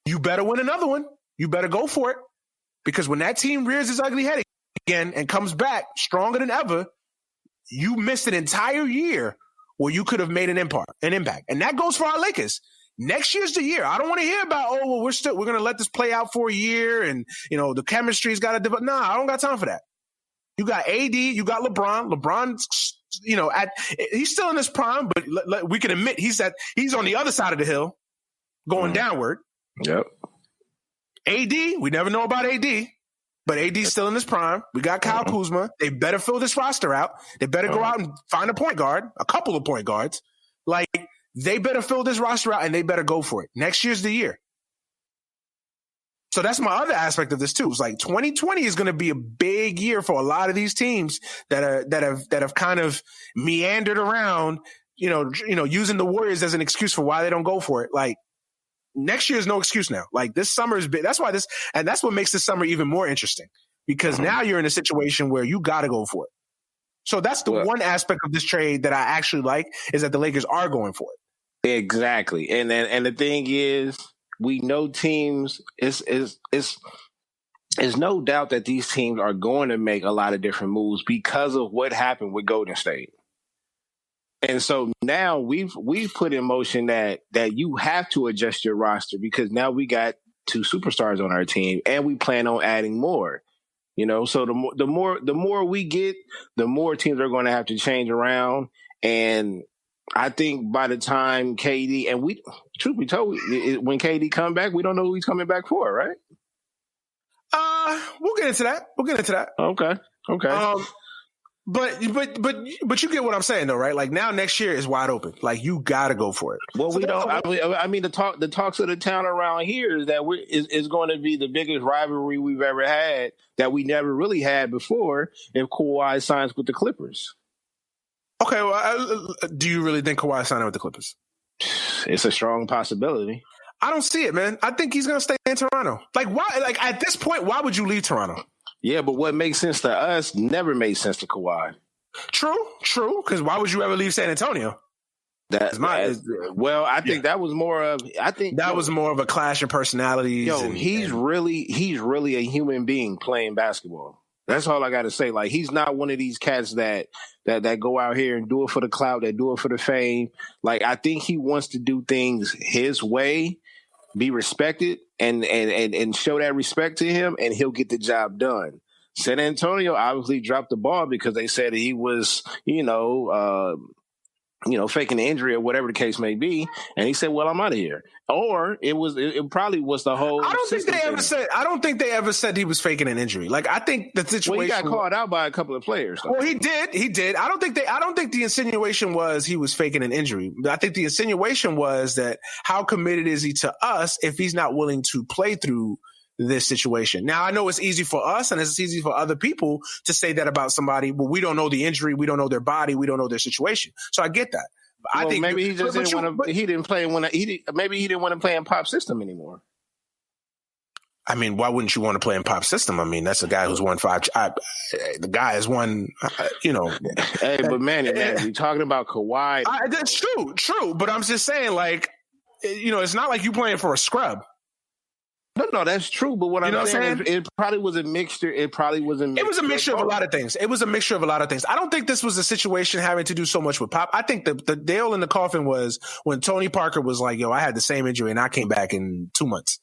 You better win another one. You better go for it. Because when that team rears its ugly head again and comes back stronger than ever, you missed an entire year where you could have made an impact. And that goes for our Lakers. Next year's the year. I don't want to hear about, we're going to let this play out for a year and, the chemistry's got to develop. Nah, I don't got time for that. You got AD, you got LeBron. LeBron's, he's still in his prime, but we can admit he's on the other side of the hill going downward. Yep. AD, we never know about AD, but AD's still in his prime. We got Kyle Kuzma. They better fill this roster out. They better go out and find a point guard, a couple of point guards. They better fill this roster out and they better go for it. Next year's the year. So that's my other aspect of this too. It's 2020 is going to be a big year for a lot of these teams that have kind of meandered around, using the Warriors as an excuse for why they don't go for it. Next year is no excuse now. This summer is big. That's what makes this summer even more interesting because now you're in a situation where you got to go for it. So that's the one aspect of this trade that I actually like is that the Lakers are going for it. Exactly. And the thing is, we know teams is no doubt that these teams are going to make a lot of different moves because of what happened with Golden State. And so now we've put in motion that you have to adjust your roster because now we got 2 superstars on our team and we plan on adding more. So the more we get, the more teams are going to have to change around. And I think by the time KD and truth be told, when KD come back, we don't know who he's coming back for, right? We'll get into that. Okay. But you get what I'm saying though, right? Now next year is wide open. You got to go for it. Well, we don't. I mean, the talks of the town around here is that is going to be the biggest rivalry we've ever had that we never really had before. If Kawhi signs with the Clippers. Okay, well, do you really think Kawhi signing with the Clippers? It's a strong possibility. I don't see it, man. I think he's going to stay in Toronto. Why? At this point, why would you leave Toronto? Yeah, but what makes sense to us never made sense to Kawhi. True. Because why would you ever leave San Antonio? I think that was more of. I think that was more of a clash of personalities. He's really a human being playing basketball. That's all I got to say. Like, he's not one of these cats that go out here and do it for the clout, that do it for the fame. Like, I think he wants to do things his way, be respected, and show that respect to him, and he'll get the job done. San Antonio obviously dropped the ball because they said he was, faking the injury or whatever the case may be, and he said, "Well, I'm out of here." Or it probably was the whole. I don't think they ever said he was faking an injury. Like, I think the situation. Well, he got called out by a couple of players, though. Well, he did. I don't think the insinuation was he was faking an injury. I think the insinuation was that how committed is he to us if he's not willing to play through this situation. Now, I know it's easy for us and it's easy for other people to say that about somebody, but we don't know the injury, we don't know their body, we don't know their situation. So I get that. I think maybe he just didn't want to. He didn't play maybe he didn't want to play in Pop System anymore. I mean, why wouldn't you want to play in Pop System? I mean, that's a guy who's won 5. The guy has won. Hey, but man, you're talking about Kawhi. That's true. But I'm just saying, like, it's not like you playing for a scrub. No, that's true. But what I'm saying is it probably was a mixture. It was a mixture of a lot of things. I don't think this was a situation having to do so much with Pop. I think the nail in the coffin was when Tony Parker was like, "Yo, I had the same injury and I came back in 2 months."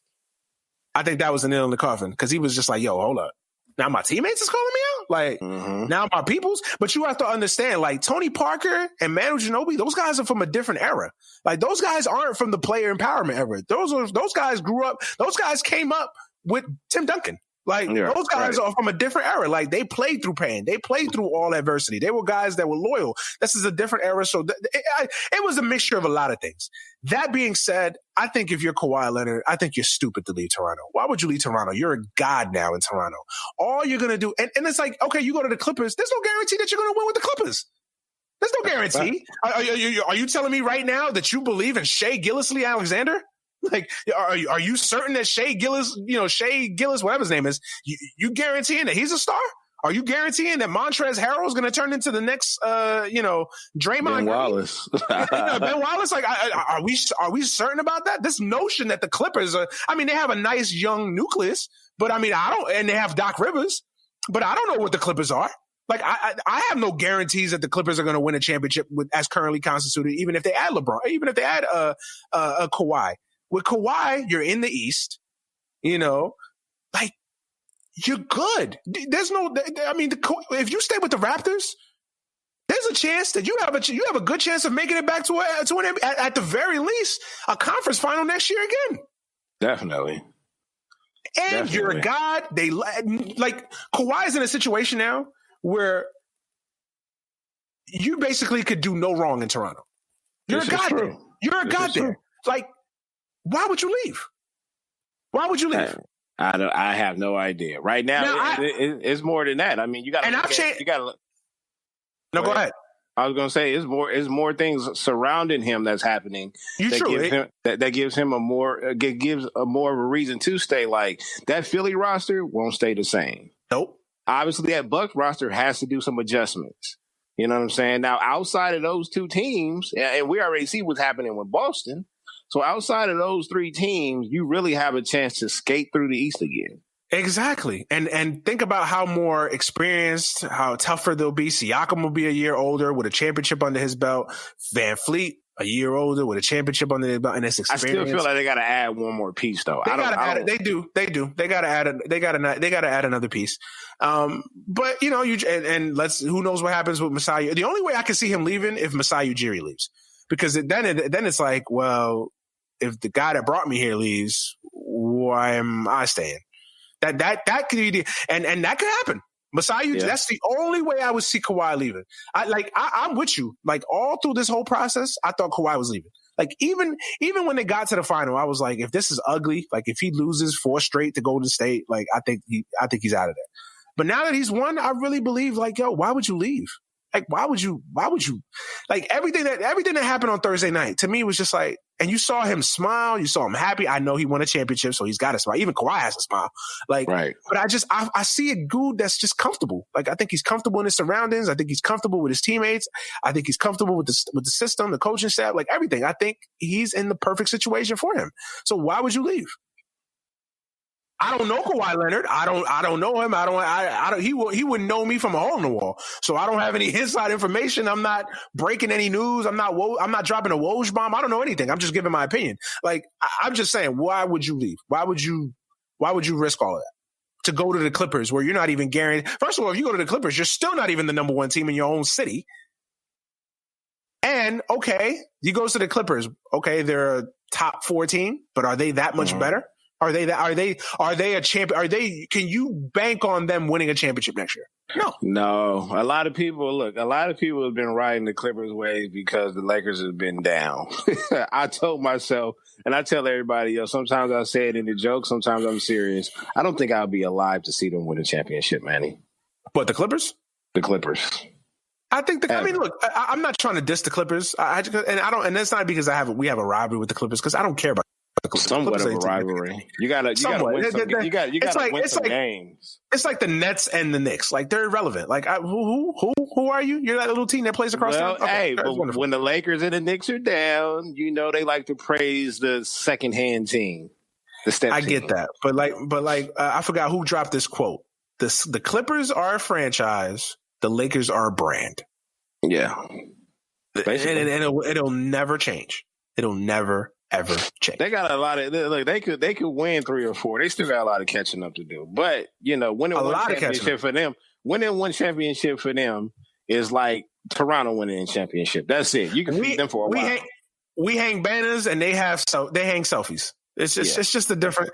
I think that was the nail in the coffin because he was just like, "Yo, hold up. Now my teammates is calling me out? Like, now my peoples?" But you have to understand, like, Tony Parker and Manu Ginobili, those guys are from a different era. Like, those guys aren't from the player empowerment era. Those guys grew up, those guys came up with Tim Duncan. Like, those guys are from a different era. Like, they played through pain. They played through all adversity. They were guys that were loyal. This is a different era. So it was a mixture of a lot of things. That being said, I think if you're Kawhi Leonard, I think you're stupid to leave Toronto. Why would you leave Toronto? You're a god now in Toronto. All you're going to do, and it's like, okay, you go to the Clippers. There's no guarantee that you're going to win with the Clippers. There's no guarantee. Are you telling me right now that you believe in Shea Gilgeous-Alexander? Like, are you certain that Shea Gillis, whatever his name is, you guaranteeing that he's a star? Are you guaranteeing that Montrezl Harrell is going to turn into the next, Draymond Ben Wallace? Ben Wallace, like, are we certain about that? This notion that the Clippers are, I mean, they have a nice young nucleus, but I mean, and they have Doc Rivers, but I don't know what the Clippers are. Like, I have no guarantees that the Clippers are going to win a championship as currently constituted, even if they add LeBron, even if they add Kawhi. With Kawhi, you're in the East, like, you're good. There's no, I mean, if you stay with the Raptors, there's a chance that you have a good chance of making it back to at the very least, a conference final next year again. Definitely. And you're a god. Kawhi's in a situation now where you basically could do no wrong in Toronto. You're a god there. You're a god there. Like, why would you leave? Why would you leave? I have no idea. Right now, it's more than that. I mean, you got to. No, go ahead. I was going to say it's more things surrounding him that's happening that gives him a more of a reason to stay. Like, that Philly roster won't stay the same. Nope. Obviously, that Bucks roster has to do some adjustments. You know what I'm saying? Now, outside of those two teams, and we already see what's happening with Boston. So outside of those 3 teams, you really have a chance to skate through the East again. Exactly. And think about how more experienced, how tougher they'll be. Siakam will be a year older with a championship under his belt. Van Fleet, a year older with a championship under his belt, and it's experience. I still feel like they got to add one more piece, though. They do. They got to add another piece. But who knows what happens with Masai? The only way I can see him leaving if Masai Ujiri leaves, because then it's like, well, if the guy that brought me here leaves, why am I staying? That could be, and that could happen. Masai, that's the only way I would see Kawhi leaving. I'm with you. Like, all through this whole process, I thought Kawhi was leaving. Like, even when they got to the final, I was like, if this is ugly, like if he loses 4 straight to Golden State, like I think he's out of there. But now that he's won, I really believe, like, yo, why would you leave? Like, why would you, like, everything that happened on Thursday night to me was just like, and you saw him smile, you saw him happy. I know he won a championship, so he's got to smile. Even Kawhi has to smile. Like, right. But I see a dude that's just comfortable. Like, I think he's comfortable in his surroundings. I think he's comfortable with his teammates. I think he's comfortable with the system, the coaching staff, like everything. I think he's in the perfect situation for him. So why would you leave? I don't know Kawhi Leonard. I don't know him. He wouldn't know me from a hole in the wall. So I don't have any inside information. I'm not breaking any news. I'm not dropping a Woj bomb. I don't know anything. I'm just giving my opinion. Like, I'm just saying, why would you leave? Why would you risk all of that to go to the Clippers where you're not even guaranteed? First of all, if you go to the Clippers, you're still not even the number one team in your own city. And okay, you go to the Clippers. Okay, they're a top 4 team, but are they that much better? Are they a champion? Can you bank on them winning a championship next year? No. A lot of people have been riding the Clippers wave because the Lakers have been down. I told myself, and I tell everybody, sometimes I say it in a joke, sometimes I'm serious. I don't think I'll be alive to see them win a championship, Manny. But the Clippers? The Clippers. I think. Look, I'm not trying to diss the Clippers, and that's not because we have a rivalry with the Clippers, because I don't care about the Clippers. Somewhat of a rivalry. You gotta win some games. It's like the Nets and the Knicks. Like, they're irrelevant. Like, who are you? You're that little team that plays across. But when the Lakers and the Knicks are down, they like to praise the second-hand team, the step I team. get that, but I forgot who dropped this quote. The Clippers are a franchise. The Lakers are a brand. Yeah. And it'll never change. It'll never, ever change. They got a lot of, look, they could win 3 or 4. They still got a lot of catching up to do. But, winning one championship for them is like Toronto winning a championship. That's it. You can feed them for a while. We hang banners and they hang selfies. It's just a different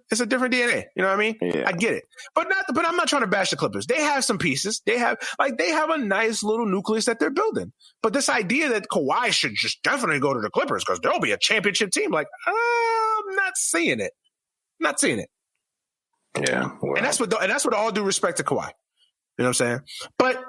DNA. You know what I mean? Yeah. I get it. But I'm not trying to bash the Clippers. They have some pieces. They have a nice little nucleus that they're building. But this idea that Kawhi should just definitely go to the Clippers because there'll be a championship team, like, I'm not seeing it. Not seeing it. Yeah. Well. And that's with all due respect to Kawhi. You know what I'm saying? But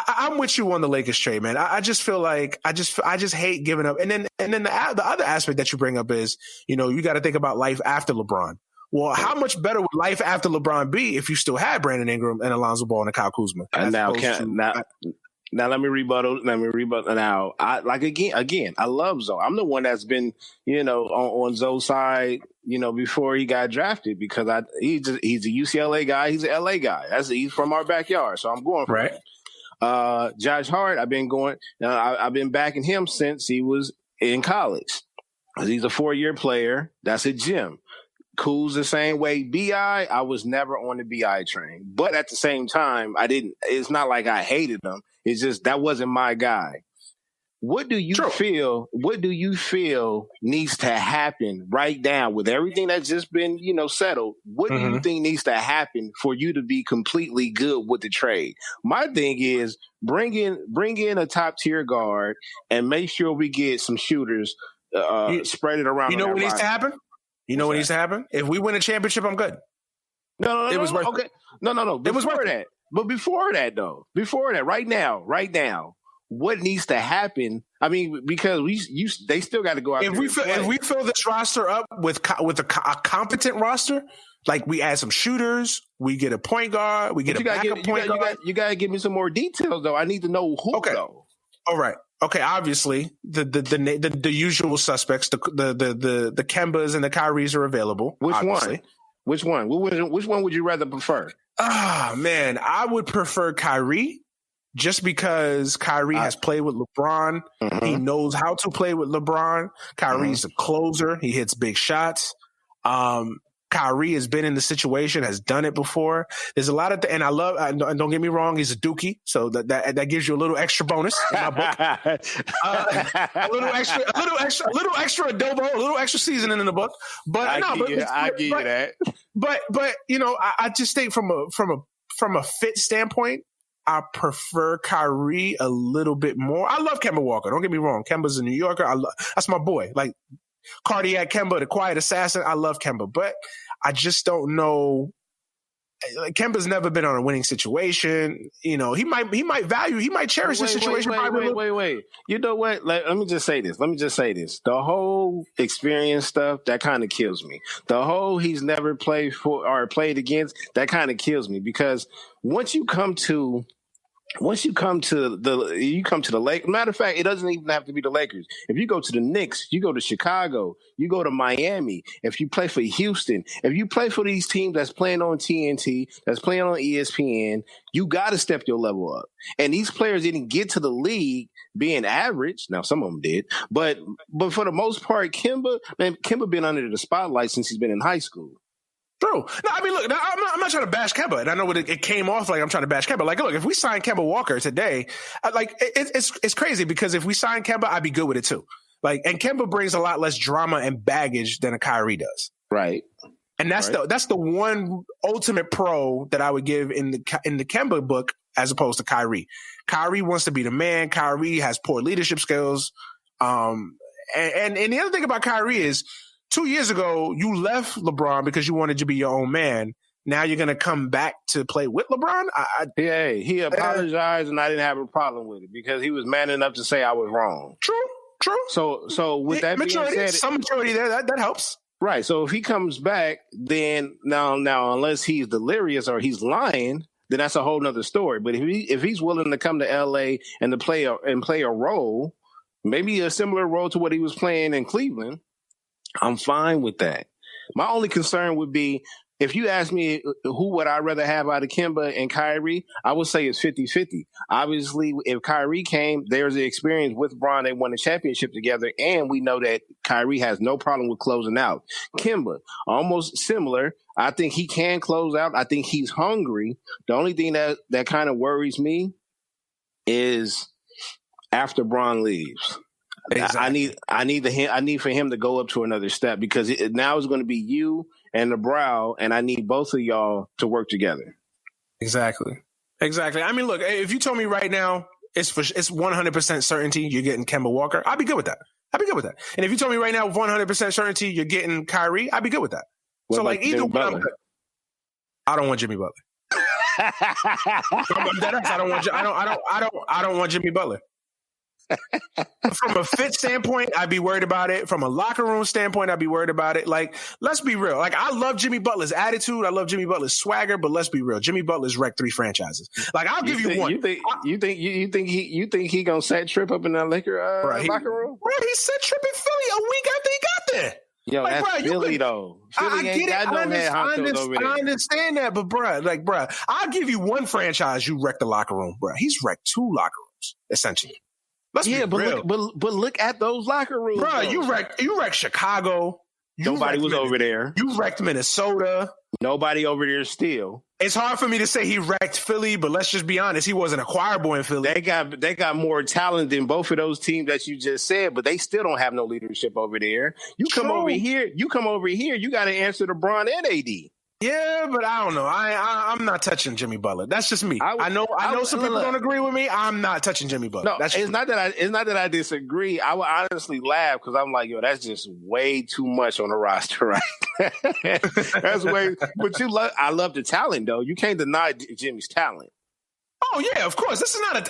I'm with you on the Lakers trade, man. I just feel like I just hate giving up. And then the other aspect that you bring up is, you got to think about life after LeBron. Well, how much better would life after LeBron be if you still had Brandon Ingram and Alonzo Ball and Kyle Kuzma? And now let me rebuttal. Now, I love Zoe. I'm the one that's been, on Zoe's side, before he got drafted, because he's a UCLA guy. He's an LA guy. He's from our backyard. So I'm going for right. it. Josh Hart, I've been backing him since he was in college. He's a 4-year player. That's a gem. Kuz the same way. I was never on the BI train, but at the same time, it's not like I hated him. It's just, that wasn't my guy. What do you feel needs to happen right now with everything that's just been, settled? What do you think needs to happen for you to be completely good with the trade? My thing is bring in a top tier guard and make sure we get some shooters spread it around. You know what needs to happen? What needs to happen? If we win a championship, I'm good. No. It was worth okay. No. It was worth that. But before that, right now, what needs to happen? I mean, because they still got to go out. If we fill this roster up with a competent roster, like we add some shooters, we get a point guard, we get a backup point guard. You got to give me some more details, though. I need to know who. Okay. Though. All right. Okay. Obviously, the usual suspects, the Kembas and the Kyries are available. Which obviously. one? Which one would you rather prefer? Man, I would prefer Kyrie. Just because Kyrie has played with LeBron, he knows how to play with LeBron. Kyrie's a closer. He hits big shots. Kyrie has been in the situation, has done it before. There's a lot of, and I love, and don't get me wrong, he's a dookie. So that gives you a little extra bonus in my book. a little extra adobo, a little extra seasoning in the book. But I give you that. But I just think from a fit standpoint, I prefer Kyrie a little bit more. I love Kemba Walker. Don't get me wrong. Kemba's a New Yorker. That's my boy. Like Cardiac Kemba, the quiet assassin. I love Kemba, but I just don't know. Like, Kemba's never been on a winning situation. He might cherish the situation. Wait. You know what? Let me just say this. The whole experience stuff, that kind of kills me. The whole he's never played for or played against, that kind of kills me, because once you come to once you come to the Lakers. Matter of fact, it doesn't even have to be the Lakers. If you go to the Knicks, you go to Chicago, you go to Miami. If you play for Houston, if you play for these teams that's playing on TNT, that's playing on ESPN, you got to step your level up. And these players didn't get to the league being average. Now some of them did, but for the most part, Kemba been under the spotlight since he's been in high school. True. No, I mean, look, I'm not trying to bash Kemba, and I know what it came off like I'm trying to bash Kemba. Like, look, if we sign Kemba Walker today, it's crazy because if we sign Kemba, I'd be good with it too. Like, and Kemba brings a lot less drama and baggage than a Kyrie does. Right. And that's the one ultimate pro that I would give in the Kemba book as opposed to Kyrie. Kyrie wants to be the man. Kyrie has poor leadership skills. And the other thing about Kyrie is, 2 years ago, you left LeBron because you wanted to be your own man. Now you're going to come back to play with LeBron? He apologized, and I didn't have a problem with it because he was man enough to say I was wrong. True. So with that maturity, being said, some maturity there, that helps. Right. So if he comes back, then now unless he's delirious or he's lying, then that's a whole nother story. But if he's willing to come to LA and to play a role, maybe a similar role to what he was playing in Cleveland, I'm fine with that. My only concern would be, if you ask me who would I rather have out of Kemba and Kyrie, I would say it's 50-50. Obviously, if Kyrie came, there's the experience with Bron. They won a championship together, and we know that Kyrie has no problem with closing out. Kemba, almost similar. I think he can close out. I think he's hungry. The only thing that kind of worries me is after Bron leaves. Exactly. I need for him to go up to another step because now it's going to be you and the Brow, and I need both of y'all to work together. Exactly. I mean, look, if you told me right now it's 100% certainty you're getting Kemba Walker, I'd be good with that. And if you told me right now 100% certainty you're getting Kyrie, I'd be good with that. So like either one, I don't want Jimmy Butler. I'm dead ass. I don't want Jimmy Butler. From a fit standpoint, I'd be worried about it. From a locker room standpoint, I'd be worried about it. Like, let's be real. Like, I love Jimmy Butler's attitude. I love Jimmy Butler's swagger, but let's be real. Jimmy Butler's wrecked 3 franchises. Like, I'll give you one. You think he gonna set Trip up in that Laker locker room? Bro, he set Trip in Philly a week after he got there. Yo, like, that's Philly though. Philly ain't got no head honchos over there. I understand that, but bro, I'll give you one franchise you wrecked the locker room, bro. He's wrecked 2 locker rooms, essentially. Let's be real. But look at those locker rooms, bro. You wrecked Chicago. Nobody was over there. You wrecked Minnesota. Nobody over there still. It's hard for me to say he wrecked Philly, but let's just be honest. He wasn't a choir boy in Philly. They got more talent than both of those teams that you just said, but they still don't have no leadership over there. You come over here. You got to answer to Bron and AD. Yeah, but I don't know. I'm not touching Jimmy Butler. That's just me. I know some people don't agree with me. I'm not touching Jimmy Butler. No, it's not that I disagree. I would honestly laugh because I'm like, yo, that's just way too much on the roster, right? That's way. But I love the talent though. You can't deny Jimmy's talent. Oh yeah, of course. This is not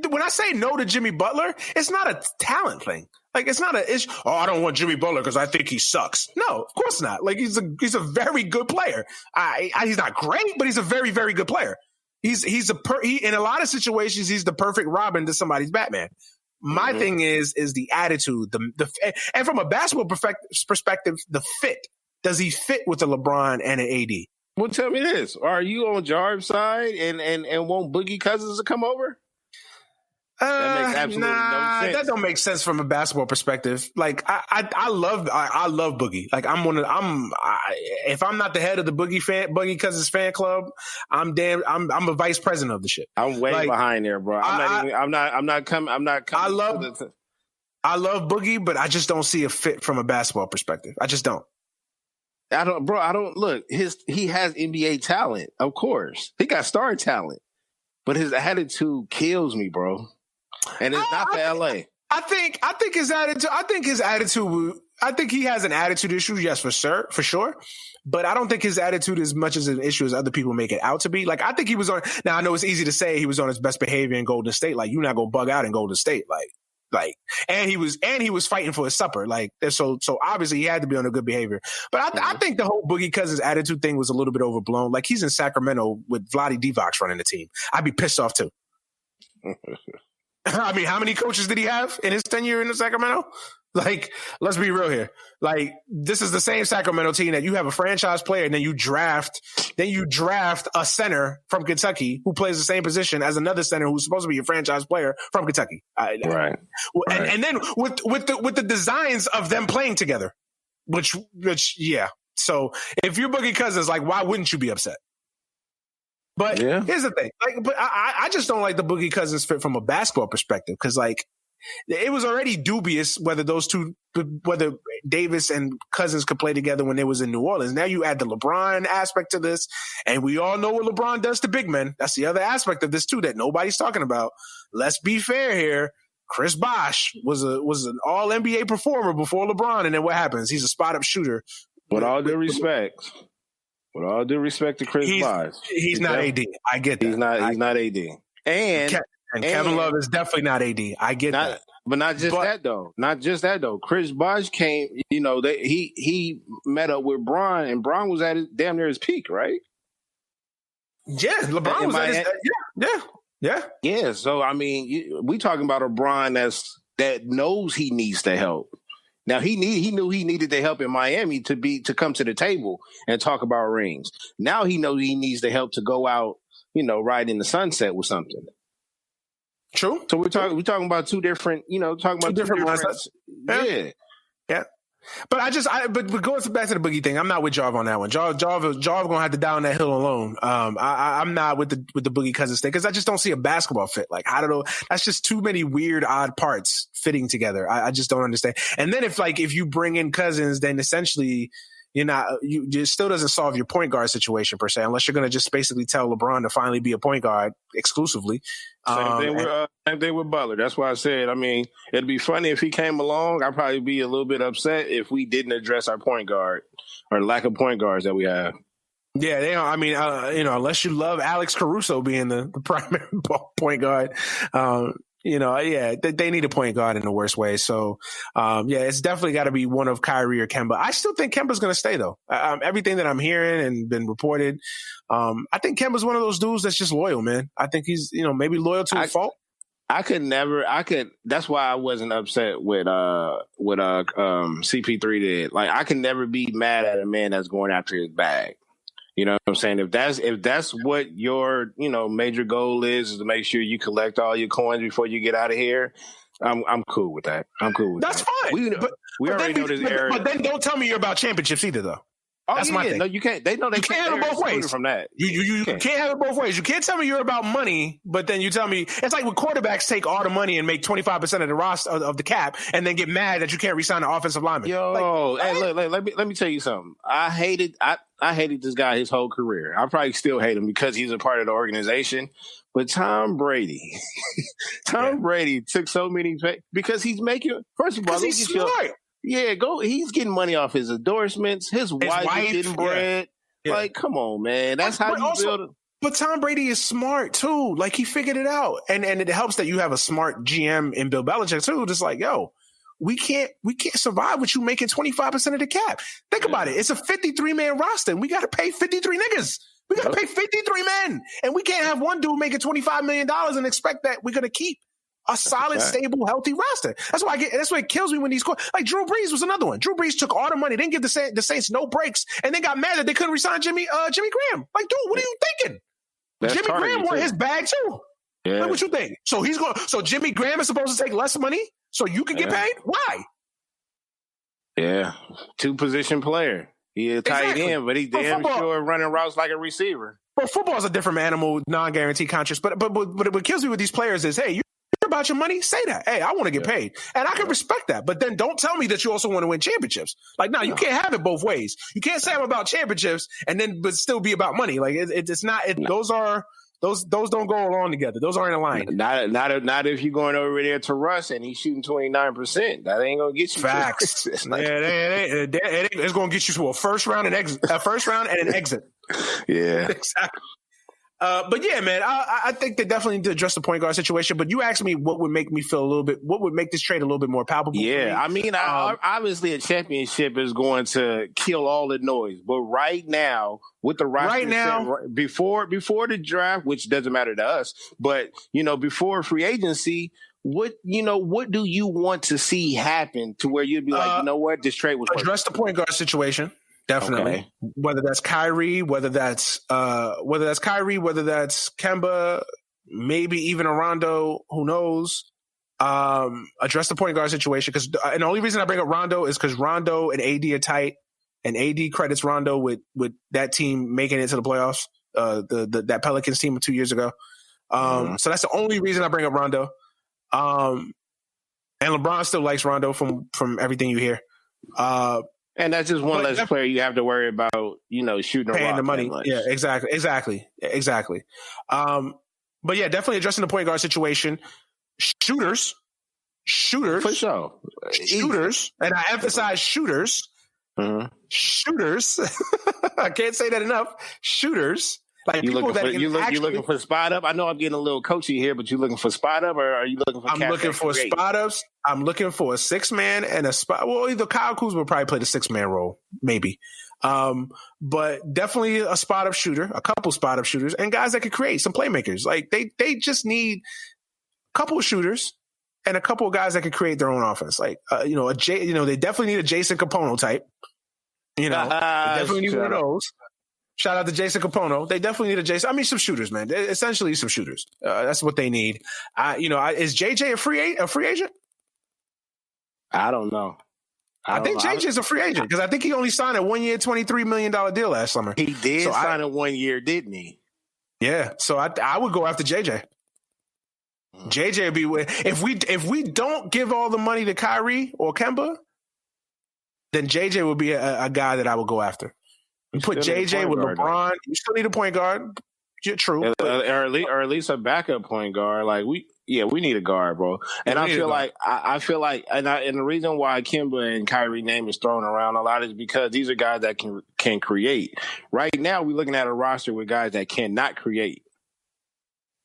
when I say no to Jimmy Butler, it's not a talent thing. Like, it's not I don't want Jimmy Butler because I think he sucks. No, of course not. Like, he's a very good player. He's not great, but he's a very, very good player. He's in a lot of situations, he's the perfect Robin to somebody's Batman. My thing is the attitude, and from a basketball perspective, the fit. Does he fit with the LeBron and an AD? Well, tell me this: are you on Jarv's side and want Boogie Cousins to come over? That makes absolutely no sense. That don't make sense from a basketball perspective. Like I love Boogie. Like if I'm not the head of the Boogie Cousins fan club, I'm a vice president of the shit. I'm way behind there, bro. I'm not coming. I love Boogie, but I just don't see a fit from a basketball perspective. I just don't. I don't look. He has NBA talent, of course. He got star talent, but his attitude kills me, bro. And it's not for LA. I think his attitude. I think he has an attitude issue. Yes, for sure. But I don't think his attitude is much as an issue as other people make it out to be. Like, I think he was on. Now I know it's easy to say he was on his best behavior in Golden State. Like, you're not gonna bug out in Golden State. And he was fighting for his supper. Like, so obviously he had to be on a good behavior. But I think the whole Boogie Cousins attitude thing was a little bit overblown. Like, he's in Sacramento with Vlade Divac running the team. I'd be pissed off too. I mean, how many coaches did he have in his tenure in Sacramento? Like, let's be real here. Like, this is the same Sacramento team that you have a franchise player and then you draft a center from Kentucky who plays the same position as another center who's supposed to be a franchise player from Kentucky. Right. And then with the designs of them playing together, which yeah. So if you're Boogie Cousins, like, why wouldn't you be upset? But here's the thing. Like, but I just don't like the Boogie Cousins fit from a basketball perspective because, like, it was already dubious whether Davis and Cousins could play together when they was in New Orleans. Now you add the LeBron aspect to this, and we all know what LeBron does to big men. That's the other aspect of this too that nobody's talking about. Let's be fair here. Chris Bosh was an all NBA performer before LeBron, and then what happens? He's a spot up shooter. With all due respect to Chris Bosh, he's not AD. I get that. He's not AD. And Kevin Love is definitely not AD. I get that. But not just that though. Chris Bosh came, he met up with Bron, and Bron was at damn near his peak, right? Yeah, LeBron was at his Yeah, so I mean, we talking about a Bron that knows he needs the help. Now he knew he needed the help in Miami to come to the table and talk about rings. Now he knows he needs the help to go out, ride in the sunset with something. True. So we're talking about two different mindsets. Yeah. But going back to the Boogie thing, I'm not with Jarv on that one. Jarv gonna have to die on that hill alone. I'm not with the Boogie Cousins thing because I just don't see a basketball fit. Like, I don't know, that's just too many weird, odd parts fitting together. I just don't understand. And then if you bring in Cousins, then essentially it still doesn't solve your point guard situation per se, unless you're going to just basically tell LeBron to finally be a point guard exclusively. Same thing with Butler. That's why I said, I mean, it'd be funny if he came along. I'd probably be a little bit upset if we didn't address our point guard or lack of point guards that we have. Yeah, they don't. I mean, unless you love Alex Caruso being the primary point guard, they need a point guard in the worst way. So, it's definitely got to be one of Kyrie or Kemba. I still think Kemba's going to stay, though. Everything that I'm hearing and been reported, I think Kemba's one of those dudes that's just loyal, man. I think he's, maybe loyal to a fault. That's why I wasn't upset with CP3 did. Like, I can never be mad at a man that's going after his bag. You know what I'm saying? If that's what your, major goal is to make sure you collect all your coins before you get out of here, I'm cool with that. That's fine. We already know this area. But then don't tell me you're about championships either, though. Oh, that's my thing. No, you can't. They know you can't have it both ways. From that, you can't have it both ways. You can't tell me you're about money, but then you tell me it's like when quarterbacks take all the money and make 25% of the roster of the cap, and then get mad that you can't re-sign the offensive lineman. Let me tell you something. I hated this guy his whole career. I probably still hate him because he's a part of the organization. But Tom Brady, Brady took so many because he's making. First of all, he's smart. He's getting money off his endorsements. His wife is getting bread. Yeah. Like, come on, man. That's how you build it. But Tom Brady is smart too. Like, he figured it out. And it helps that you have a smart GM in Bill Belichick too. Just like, we can't survive with you making 25% of the cap. Think about it. It's a 53-man roster, and we got to pay 53 niggas. We got to pay 53 men. And we can't have one dude making $25 million and expect that we're going to keep a solid, stable, healthy roster. That's why it kills me when these like Drew Brees was another one. Drew Brees took all the money, didn't give the Saints no breaks, and then got mad that they couldn't resign Jimmy Graham. Like, dude, what are you thinking? Jimmy Graham want his bag too. Yeah. Like, what you think? So Jimmy Graham is supposed to take less money so you can get paid? Why? Yeah, 2-position player. He a tight end, but he's damn sure running routes like a receiver. But football is a different animal, non-guaranteed contracts. But what kills me with these players is, hey, you're about your money, say that. Hey, I want to get paid. And I can respect that. But then don't tell me that you also want to win championships. Like, no, you can't have it both ways. You can't say I'm about championships but still be about money. Like, it's not. Those don't go along together. Those aren't aligned. Not if you're going over there to Russ and he's shooting 29%. That ain't gonna get you. Facts. It's gonna get you to a first round and an exit. Yeah, exactly. But yeah, man, I think they definitely need to address the point guard situation. But you asked me what would make me feel what would make this trade a little bit more palpable. Yeah, for me. I mean, obviously a championship is going to kill all the noise. But right now, with the roster before the draft, which doesn't matter to us, but before free agency, what do you want to see happen to where you'd be like, you know what, this trade was address the point guard situation. Definitely. Okay. Whether that's Kyrie, whether that's Kemba, maybe even a Rondo, who knows? Address the point guard situation and the only reason I bring up Rondo is because Rondo and AD are tight, and AD credits Rondo with that team making it to the playoffs. That Pelicans team of 2 years ago. So that's the only reason I bring up Rondo. And LeBron still likes Rondo from everything you hear. And that's just one less player you have to worry about, shooting paying the money. Yeah, exactly. But yeah, definitely addressing the point guard situation. Shooters. For sure. Shooters. And I emphasize shooters. Mm-hmm. Shooters. I can't say that enough. Shooters. Like you looking for spot up? I know I'm getting a little coachy here, but you looking for spot up, or are you looking for? I'm looking for spot ups. I'm looking for a 6-man and a spot. Well, either Kyle Kuzma will probably play the 6-man role, maybe. But definitely a spot up shooter, a couple spot up shooters, and guys that could create some playmakers. Like they just need a couple of shooters and a couple of guys that could create their own offense. Like they definitely need a Jason Capono type. They definitely need one of those. Shout out to Jason Capono. They definitely need a Jason. I mean, some shooters, man. Essentially, some shooters. That's what they need. Is JJ a free agent? I don't know. I think JJ is a free agent because I think he only signed a 1-year, $23 million deal last summer. He did sign a 1 year, didn't he? Yeah. So I would go after JJ. JJ would be if we don't give all the money to Kyrie or Kemba, then JJ would be a guy that I would go after. You put JJ with LeBron. You still need a point guard. Yeah, true. Or at least a backup point guard. Like we need a guard, bro. And I feel like, and the reason why Kemba and Kyrie name is thrown around a lot is because these are guys that can create. Right now, we're looking at a roster with guys that cannot create.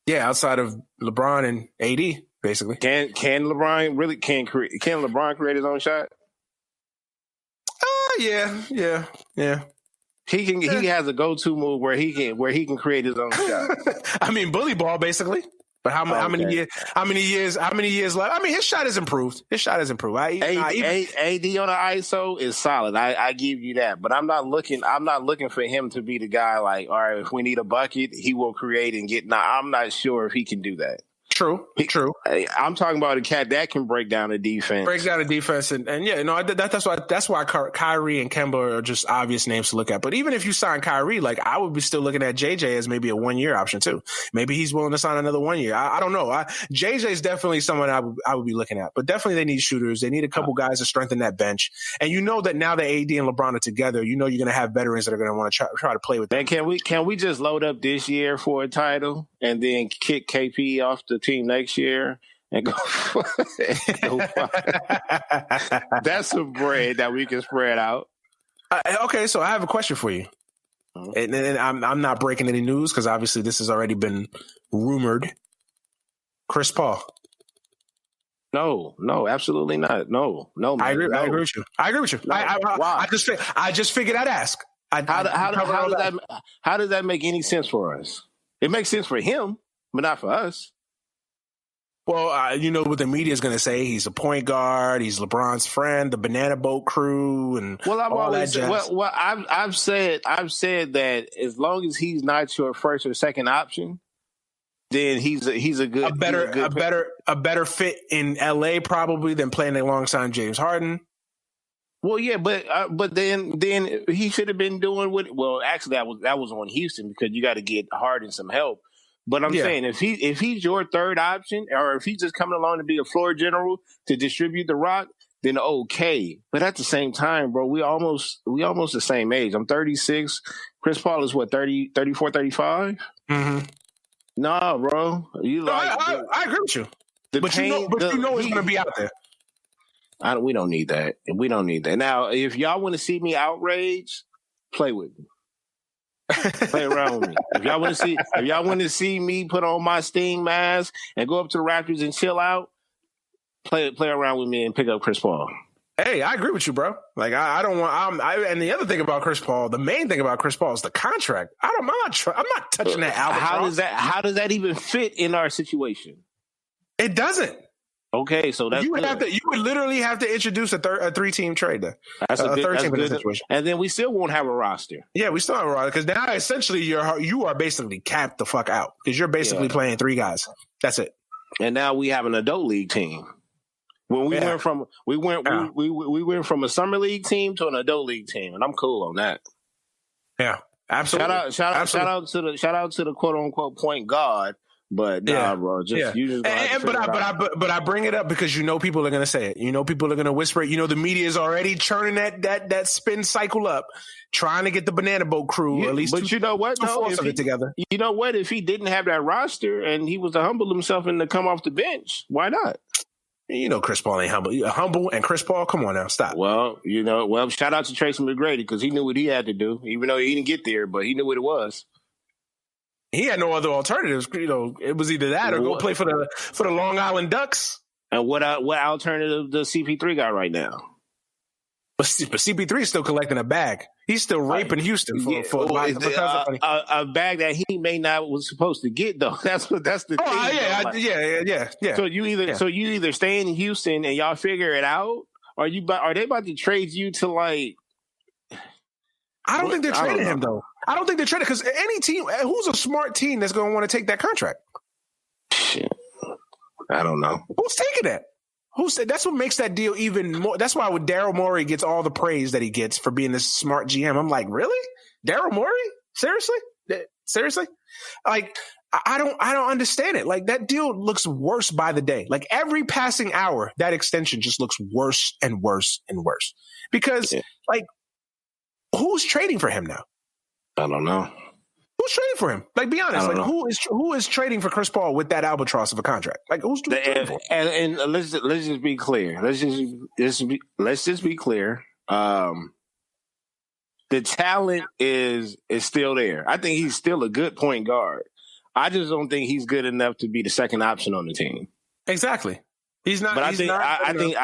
Yeah, outside of LeBron and AD, basically. Can LeBron really can LeBron create his own shot? Yeah. He has a go-to move where he can create his own shot. I mean, bully ball basically. But how many years left? I mean, his shot has improved. AD on the ISO is solid. I give you that. But I'm not looking for him to be the guy like, all right, if we need a bucket, he will create and get. Now, I'm not sure if he can do that. True. I'm talking about a cat that can break down a defense. That's why Kyrie and Kemba are just obvious names to look at. But even if you sign Kyrie, like I would be still looking at JJ as maybe a 1-year option too. Maybe he's willing to sign another 1 year. I don't know. JJ is definitely someone I would be looking at. But definitely they need shooters. They need a couple guys to strengthen that bench. And you know that now that AD and LeBron are together, you know you're going to have veterans that are going to want to try to play with them. And can we just load up this year for a title and then kick KP off the team next year and go that's some bread that we can spread out. Okay, so I have a question for you. And I'm not breaking any news because obviously this has already been rumored. Chris Paul. No, absolutely not. No, man. I agree with you. No. I just figured I'd ask. How does that make any sense for us? It makes sense for him, but not for us. Well, you know what the media is going to say. He's a point guard. He's LeBron's friend, the Banana Boat crew, and I've said that as long as he's not your first or second option, then he's a better fit in LA probably than playing alongside James Harden. Well, yeah, but then he should have been doing what. Well, actually, that was on Houston because you got to get Harden some help. But I'm saying if he's your third option, or if he's just coming along to be a floor general to distribute the rock, then okay. But at the same time, bro, we almost the same age. I'm 36. Chris Paul is what, 30, 34, 35? Mm-hmm. Nah, bro. I agree with you. You know it's going to be out there. We don't need that. We don't need that. Now, if y'all want to see me outraged, play with me. Play around with me. If y'all want to see me put on my Sting mask and go up to the Raptors and chill out, play around with me and pick up Chris Paul. Hey, I agree with you, bro. Like, I don't want. And the other thing about Chris Paul, the main thing about Chris Paul is the contract. I'm not touching that albatross. How does that even fit in our situation? It doesn't. Okay, so that's you would literally have to introduce a 3-team trade there. That's a third team in good situation. And then we still won't have a roster. Yeah, we still have a roster because now essentially you are basically capped the fuck out because you're basically playing 3 guys. That's it. And now we have an adult league team. When we went from we went from a summer league team to an adult league team, and I'm cool on that. Yeah, absolutely. Shout out to the quote unquote point guard, but bro, but I bring it up because people are gonna say it. People are gonna whisper it. The media is already churning that spin cycle up, trying to get the banana boat crew at least. But you know what? Of it together. You know what? If he didn't have that roster and he was to humble himself and to come off the bench, why not? Chris Paul ain't humble. Humble and Chris Paul, come on now, stop. Well, shout out to Tracy McGrady because he knew what he had to do, even though he didn't get there, but he knew what it was. He had no other alternatives. It was either that or go play for the Long Island Ducks. And what alternative does CP3 got right now? But CP3 is still collecting a bag. He's still raping Houston for a bag that he may not was supposed to get though. That's the thing. Yeah. So you either stay in Houston and y'all figure it out, or are they about to trade you to like? I don't think they're trading him though. I don't think they're trading because any team who's a smart team that's going to want to take that contract. Shit, I don't know who's taking that. Who said that's what makes that deal even more? That's why when Daryl Morey gets all the praise that he gets for being this smart GM, I'm like, really, Daryl Morey? Seriously? Like, I don't understand it. Like that deal looks worse by the day. Like every passing hour, that extension just looks worse and worse and worse. Because like, who's trading for him now? I don't know. Who's trading for him? Like, be honest. Like, who is trading for Chris Paul with that albatross of a contract? Like, who's trading for him? And let's just be clear. Let's just be clear. The talent is still there. I think he's still a good point guard. I just don't think he's good enough to be the second option on the team. Exactly. He's not. But I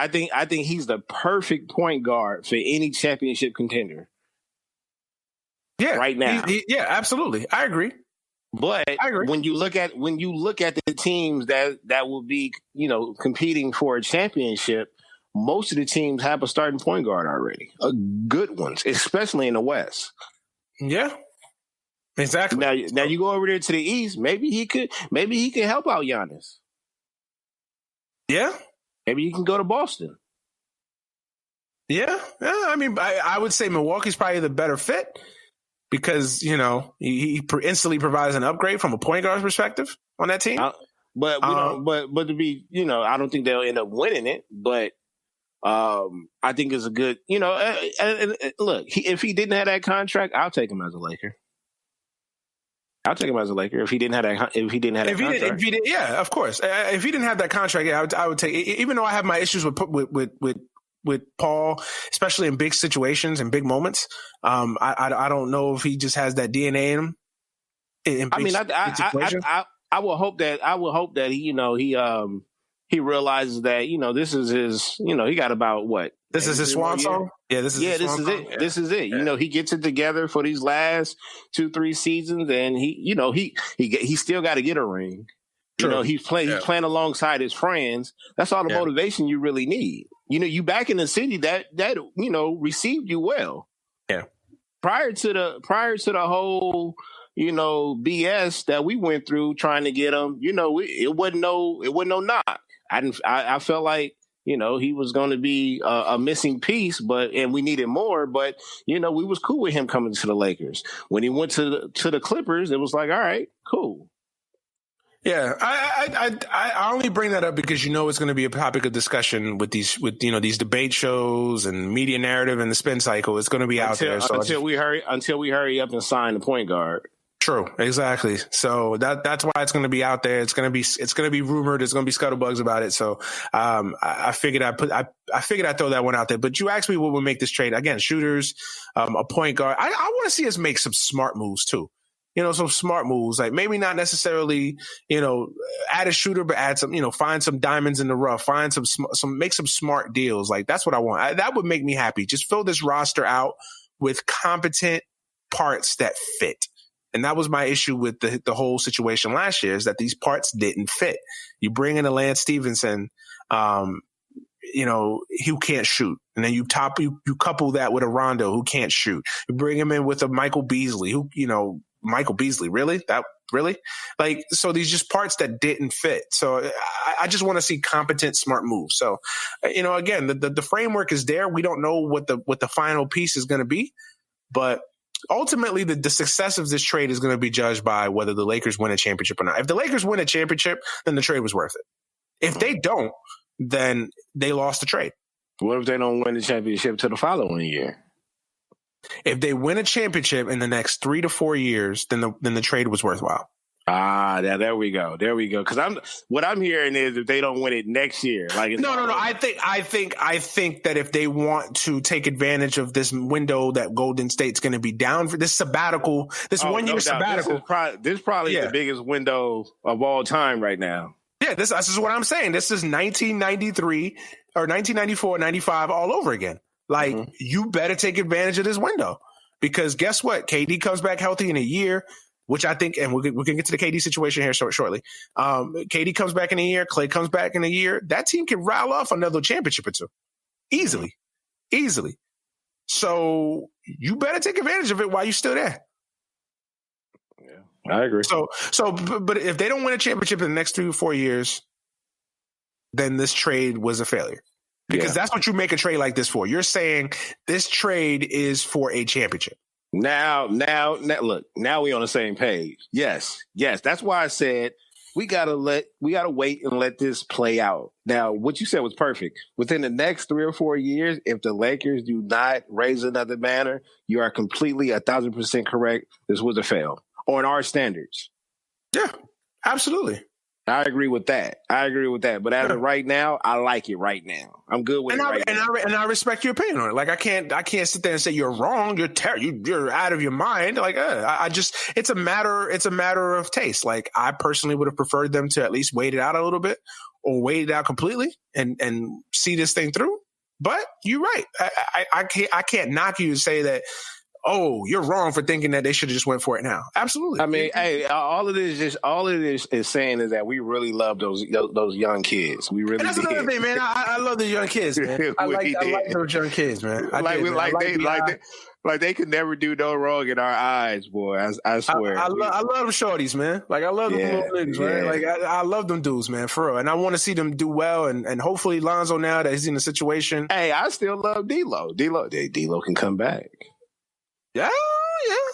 think he's the perfect point guard for any championship contender. Yeah, right now. Yeah, absolutely. I agree. But when you look at the teams that will be, competing for a championship, most of the teams have a starting point guard already. Good ones, especially in the West. Yeah. Exactly. Now you go over there to the East, maybe he could help out Giannis. Yeah. Maybe he can go to Boston. Yeah. I mean, I would say Milwaukee's probably the better fit. Because, he instantly provides an upgrade from a point guard perspective on that team. But to be, I don't think they'll end up winning it. But I think it's a good, look, if he didn't have that contract, I'll take him as a Laker. If he didn't have that contract. Yeah, of course. If he didn't have that contract, I would take it. Even though I have my issues with Paul, especially in big situations and big moments. I don't know if he just has that DNA in him. I will hope that he realizes that, this is his, he got about what? This is his swan song? Yeah, this is it. Yeah. This is it. Yeah. He gets it together for these last 2-3 seasons and he still got to get a ring. True. He's playing alongside his friends. That's all the motivation you really need. You back in the city that received you well. Yeah. Prior to the whole BS that we went through trying to get him, it wasn't no knock. I felt like he was going to be a missing piece, and we needed more. But we was cool with him coming to the Lakers. When he went to the Clippers, it was like, all right, cool. Yeah, I only bring that up because it's going to be a topic of discussion with these debate shows and media narrative and the spin cycle. It's going to be out there. So until we hurry up and sign the point guard. True, exactly. So that's why it's going to be out there. It's going to be rumored. There's going to be scuttlebugs about it. So I figured I'd throw that one out there. But you asked me what would make this trade again: shooters, a point guard. I want to see us make some smart moves too. Some smart moves, like maybe not necessarily, add a shooter, but add some, find some diamonds in the rough, find make some smart deals. Like that's what I want. That would make me happy. Just fill this roster out with competent parts that fit. And that was my issue with the whole situation last year, is that these parts didn't fit. You bring in a Lance Stevenson, who can't shoot. And then you couple that with a Rondo who can't shoot. You bring him in with a Michael Beasley Michael Beasley, really? Like, so these just parts that didn't fit. So I just want to see competent, smart moves. So, again, the framework is there. We don't know what the final piece is going to be, but ultimately, the success of this trade is going to be judged by whether the Lakers win a championship or not. If the Lakers win a championship, then the trade was worth it. If they don't, then they lost the trade. What if they don't win the championship to the following year? If they win a championship in the next 3 to 4 years, then the trade was worthwhile. There we go. Because what I'm hearing is if they don't win it next year, like no. I think that if they want to take advantage of this window that Golden State's going to be down for this sabbatical, this 1 year sabbatical, this is probably the biggest window of all time right now. Yeah, this is what I'm saying. This is 1993 or 1994, 95 all over again. Like, you better take advantage of this window, because guess what? KD comes back healthy in a year, which I think, and we can get to the KD situation here shortly. KD comes back in a year. Klay comes back in a year. That team can rile off another championship or two easily. So you better take advantage of it while you're still there. Yeah, I agree. But if they don't win a championship in the next 3 or 4 years, then this trade was a failure. Because that's what you make a trade like this for. You're saying this trade is for a championship. Now, look, now we on the same page. Yes. That's why I said we gotta wait and let this play out. Now, what you said was perfect. Within the next 3 or 4 years, if the Lakers do not raise another banner, you are completely 1,000% correct. This was a fail on our standards. Yeah, absolutely. I agree with that. But as of right now, I like it right now. I'm good with it right now. And I respect your opinion on it. Like, I can't sit there and say you're wrong. You're out of your mind. Like, it's a matter of taste. Like, I personally would have preferred them to at least wait it out a little bit, or wait it out completely and see this thing through. But you're right. I can't knock you and say that, oh, you're wrong for thinking that they should have just went for it now. Absolutely. I mean, hey, all it is saying is that we really love those young kids. We really. And that's another thing, man. I love the young kids, man. I like those young kids, man. They could never do no wrong in our eyes, boy. I swear. I love them shorties, man. Like, I love them little niggas, man. Like, I love them dudes, man, for real. And I want to see them do well. And hopefully Lonzo, now that he's in the situation. Hey, I still love D'Lo. D'Lo can come back. Yeah,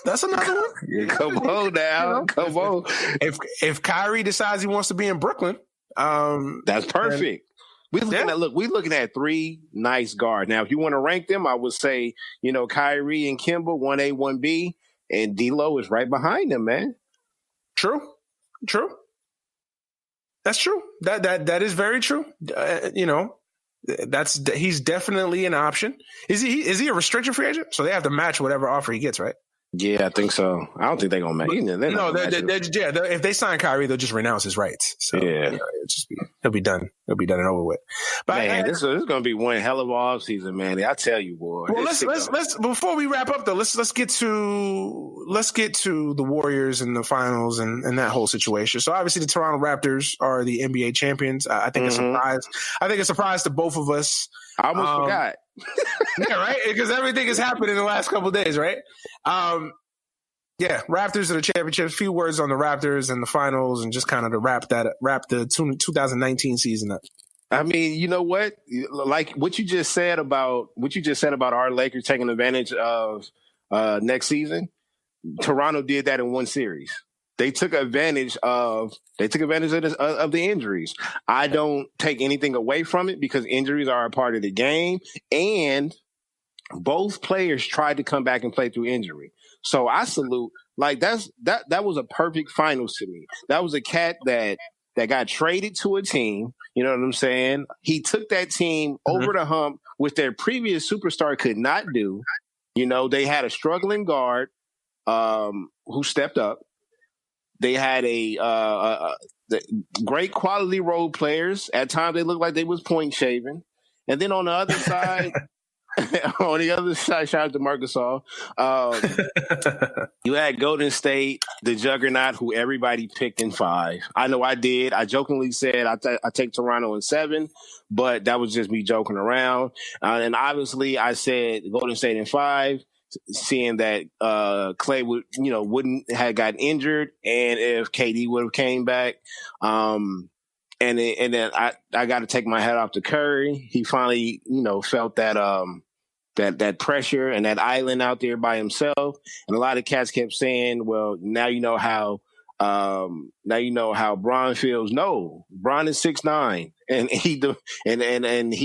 that's another one. Yeah, come on now, come on. If Kyrie decides he wants to be in Brooklyn, that's perfect. We're looking at 3 nice guards. Now, if you want to rank them, I would say, Kyrie and Kemba, 1A, 1B, and D'Lo is right behind them, man. True. That's true. That is very true. He's definitely an option. Is he a restricted free agent? So they have to match whatever offer he gets, right? Yeah, I think so. I don't think they're gonna match. If they sign Kyrie, they'll just renounce his rights. So he'll be done. He'll be done and over with. But man, this is gonna be one hell of an offseason, man. I tell you, boy. Well, let's before we wrap up though, let's get to the Warriors and the finals and that whole situation. So obviously the Toronto Raptors are the NBA champions. I think a surprise to both of us. I almost forgot. Yeah, right? Because everything has happened in the last couple of days, right? Raptors are the championships. Few words on the Raptors and the finals, and just kind of to wrap the 2019 season up. I mean, you know what? Like what you just said about our Lakers taking advantage of next season. Toronto did that in one series. They took advantage of the injuries. I don't take anything away from it because injuries are a part of the game, and both players tried to come back and play through injury. So I salute. Like that was a perfect finals to me. That was a cat that got traded to a team. You know what I'm saying? He took that team over the hump, which their previous superstar could not do. You know, they had a struggling guard who stepped up. They had a great quality role players. At times, they looked like they was point shaving. And then on the other side, shout out to Marc Gasol. You had Golden State, the juggernaut, who everybody picked in 5. I know I did. I jokingly said I take Toronto in 7, but that was just me joking around. And obviously, I said Golden State in 5. Seeing that Clay wouldn't have gotten injured, and if KD would have came back, and then I got to take my hat off to Curry. He finally felt that pressure and that island out there by himself. And a lot of cats kept saying, "Well, now you know how Bron feels." No, Bron is 6'9", and he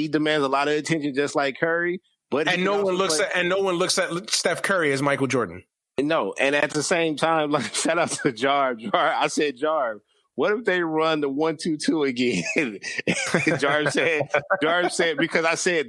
demands a lot of attention, just like Curry. But no one looks at Steph Curry as Michael Jordan. No, and at the same time, like shout out to Jarv. I said, Jarv, what if they run the 1-2-2 again? Jarv said because I said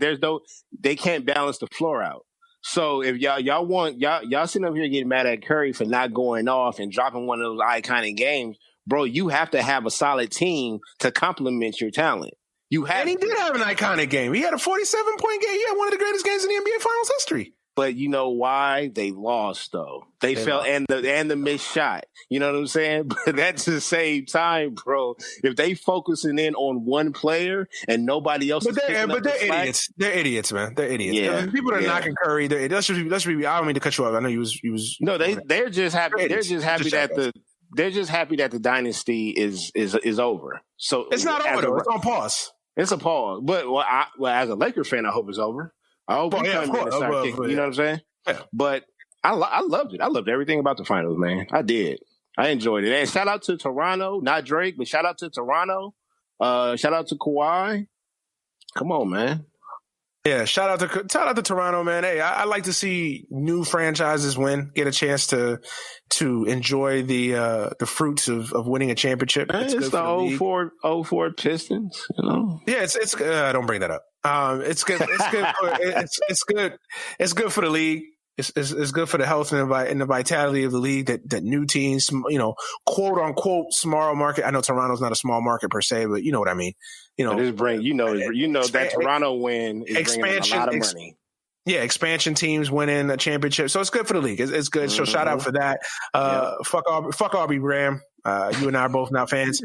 they can't balance the floor out. So if y'all sitting up here getting mad at Curry for not going off and dropping one of those iconic games, bro, you have to have a solid team to complement your talent. And he did have an iconic game. He had a 47-point game. He had one of the greatest games in the NBA Finals history. But you know why? They lost, though. They fell, and the missed shot. You know what I'm saying? But at the same time, bro, if they focusing in on one player and nobody else they're idiots. They're idiots, man. They're idiots. Yeah. People that are knocking Curry, they're idiots. Let's be. I don't mean to cut you off. I know he was. No, they're just happy. They're just happy that the dynasty is over. So it's not over though. It's on pause. It's a pause. But as a Laker fan, I hope it's over. I hope you know what I'm saying? Yeah. But I loved it. I loved everything about the finals, man. I did. I enjoyed it. And shout out to Toronto, not Drake, but shout out to Toronto. Shout out to Kawhi. Come on, man. Yeah, shout out to Toronto, man. Hey, I like to see new franchises get a chance to enjoy the fruits of winning a championship. Man, it's the 04 Pistons, you know. Yeah, it's don't bring that up. It's good. It's good. It's good. It's good for the league. It's good for the health and the vitality of the league that new teams, quote unquote small market. I know Toronto's not a small market per se, but you know what I mean. That Toronto win is bringing a lot of money. Yeah, expansion teams winning a championship, so it's good for the league. It's good. So shout out for that. Fuck Aubrey Graham. You and I are both not fans.